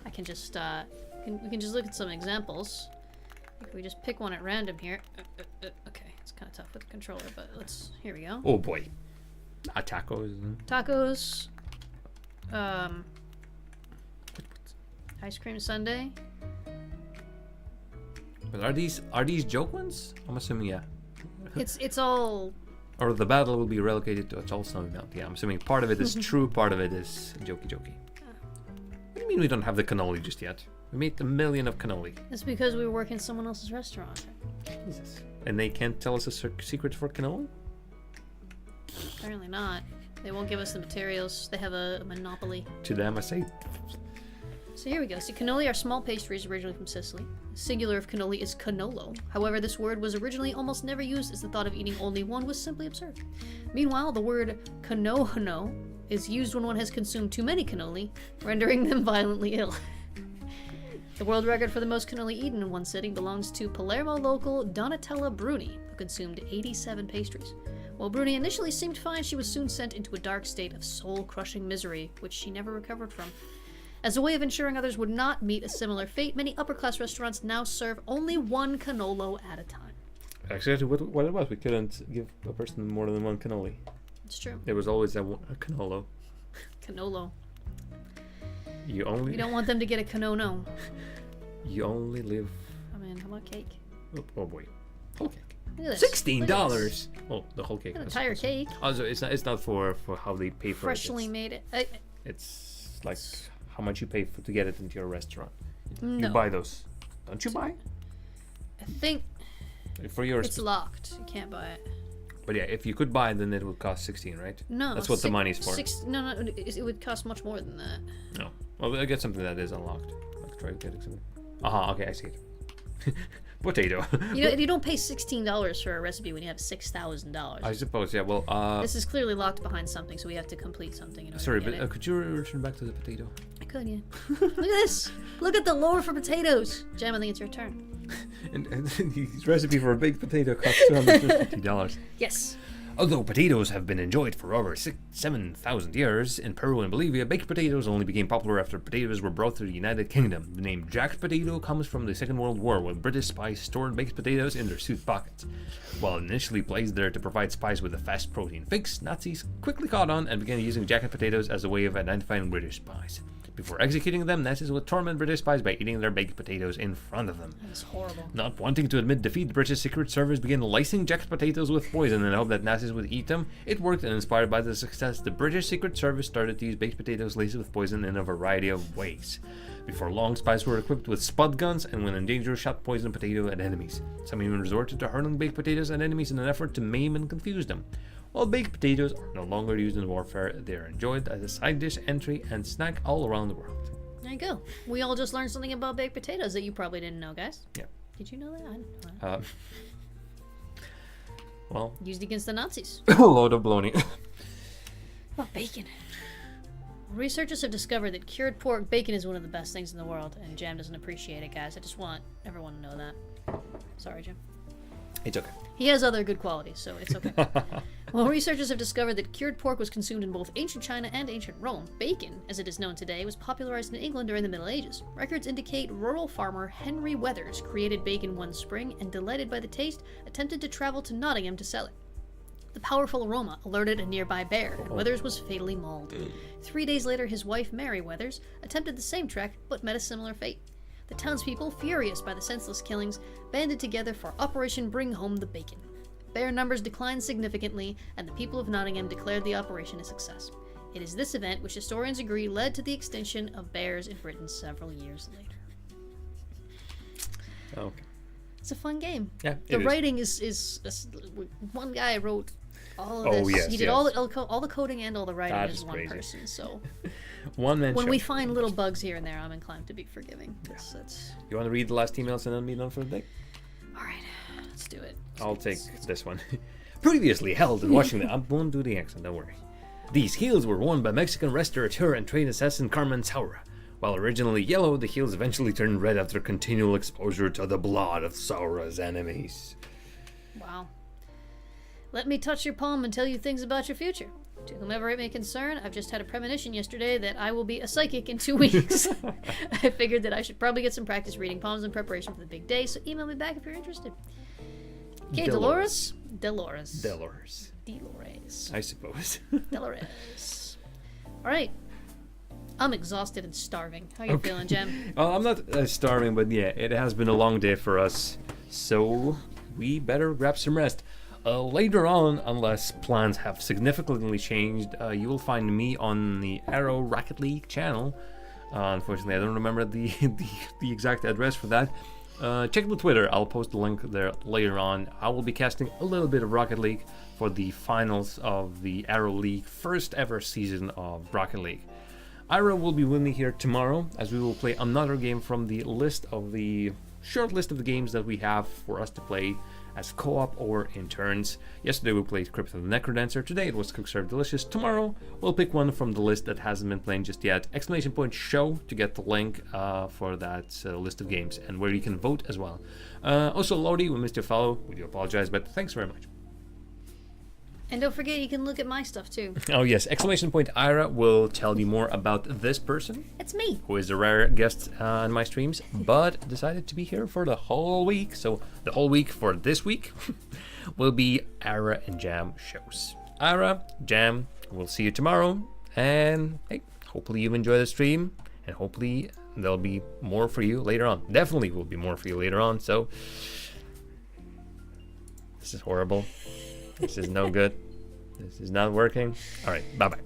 I can just we can just look at some examples. If we just pick one at random here. Okay, it's kind of tough with the controller, but here we go. Oh boy, tacos. Tacos. Ice cream sundae. But are these joke ones? I'm assuming yeah. It's all. Or the battle will be relocated to a tall snowy mountain. Yeah, I'm assuming part of it is true, part of it is jokey. What do you mean we don't have the cannoli just yet? We made 1 million of cannoli. It's because we were working someone else's restaurant. Jesus. And they can't tell us a secret for cannoli? Apparently not. They won't give us the materials. They have a monopoly. To them, I say. So here we go. See, cannoli are small pastries originally from Sicily. The singular of cannoli is cannolo. However, this word was originally almost never used as the thought of eating only one was simply absurd. Meanwhile, the word canohono is used when one has consumed too many cannoli, rendering them violently ill. The world record for the most cannoli eaten in one sitting belongs to Palermo local Donatella Bruni, who consumed 87 pastries. While Bruni initially seemed fine, she was soon sent into a dark state of soul-crushing misery, which she never recovered from. As a way of ensuring others would not meet a similar fate, many upper-class restaurants now serve only one cannolo at a time. Actually, what it was, we couldn't give a person more than one cannoli. It's true. There was always a cannolo. Cannolo. You don't want them to get a canono. You only live. I mean, how about cake? Oh boy, whole cake. Look at this. $16. Oh, the whole cake. An entire cake. Also, it's not for how they pay for Freshly it. made it. It's like how much you pay to get it into your restaurant. No. You buy those, don't you buy? I think For yours. it's locked. You can't buy it. But yeah, if you could buy, then it would cost 16, right? No. That's what the money's for. No, it would cost much more than that. No. Well, I get something that is unlocked. Like try getting something. Okay, I see it. Potato. You don't pay $16 for a recipe when you have $6,000. I suppose, yeah. Well, This is clearly locked behind something, so we have to complete something. In order sorry, to get but it. could you return back to the potato? I could, yeah. Look at this. Look at the lore for potatoes. Jam, I think it's your turn. And his recipe for a baked potato costs $250. Yes. Although potatoes have been enjoyed for over 7,000 years, in Peru and Bolivia, baked potatoes only became popular after potatoes were brought to the United Kingdom. The name jacked potato comes from the Second World War, when British spies stored baked potatoes in their suit pockets. While initially placed there to provide spies with a fast protein fix, Nazis quickly caught on and began using jacket potatoes as a way of identifying British spies. Before executing them, Nazis would torment British spies by eating their baked potatoes in front of them. That's horrible. Not wanting to admit defeat, the British Secret Service began lacing jacked potatoes with poison in the hope that Nazis would eat them. It worked, and inspired by the success, the British Secret Service started to use baked potatoes laced with poison in a variety of ways. Before long, spies were equipped with spud guns, and when in danger, shot poisoned potato at enemies. Some even resorted to hurling baked potatoes at enemies in an effort to maim and confuse them. While baked potatoes are no longer used in warfare, they are enjoyed as a side dish, entry, and snack all around the world. There you go. We all just learned something about baked potatoes that you probably didn't know, guys. Yeah. Did you know that? I didn't know that. Well, Used against the Nazis. a load of baloney. Oh, bacon. Researchers have discovered that cured pork bacon is one of the best things in the world, and Jam doesn't appreciate it, guys. I just want everyone to know that. Sorry, Jam. It's okay. He has other good qualities, so it's okay. Well, researchers have discovered that cured pork was consumed in both ancient China and ancient Rome. Bacon, as it is known today, was popularized in England during the Middle Ages. Records indicate rural farmer Henry Weathers created bacon one spring and, delighted by the taste, attempted to travel to Nottingham to sell it. The powerful aroma alerted a nearby bear, and Weathers was fatally mauled. 3 days later, his wife, Mary Weathers, attempted the same trek, but met a similar fate. The townspeople, furious by the senseless killings, banded together for Operation Bring Home the Bacon. Bear numbers declined significantly, and the people of Nottingham declared the operation a success. It is this event which historians agree led to the extinction of bears in Britain several years later. Okay. It's a fun game. Yeah, The writing is one guy wrote all of this. yes, He did all the coding and all the writing That as is one crazy. person. So One man when show. we find little bugs here and there, I'm inclined to be forgiving. That's You want to read the last emails and then be done for the day? all right. Let's do it. I'll take this one. Previously held in Washington. I won't do the accent, don't worry. These heels were worn by Mexican restaurateur and trade assassin Carmen Saura. While originally yellow, the heels eventually turned red after continual exposure to the blood of Saura's enemies. Wow. Let me touch your palm and tell you things about your future. To whomever it may concern, I've just had a premonition yesterday that I will be a psychic in 2 weeks. I figured that I should probably get some practice reading palms in preparation for the big day, so email me back if you're interested. Okay, Dolores. Delores. I suppose. Dolores. Alright. I'm exhausted and starving. How you feeling, Jem? Well, I'm not starving, but yeah, it has been a long day for us, so we better grab some rest. Later on, unless plans have significantly changed, you will find me on the Arrow Rocket League channel. Unfortunately, I don't remember the exact address for that. Check the Twitter. I'll post the link there later on. I will be casting a little bit of Rocket League for the finals of the Arrow League first ever season of Rocket League. Aira will be with me here tomorrow as we will play another game from the short list of the games that we have for us to play as co-op or in turns. Yesterday we played Crypt of the Necrodancer. Today it was Cook Serve Delicious. Tomorrow we'll pick one from the list that hasn't been playing just yet. !show to get the link for that list of games and where you can vote as well. Also, Lodi, we missed your follow. We do apologize, but thanks very much. And don't forget, you can look at my stuff too. Oh yes, !Aira will tell you more about this person, It's me. who is a rare guest on my streams, but decided to be here for the whole week. So the whole week for this week will be Aira and Jam shows. Aira, Jam, we'll see you tomorrow. And hey, hopefully you enjoy the stream, and hopefully there'll be more for you later on. Definitely will be more for you later on. So this is horrible. This is no good. This is not working. All right, bye-bye.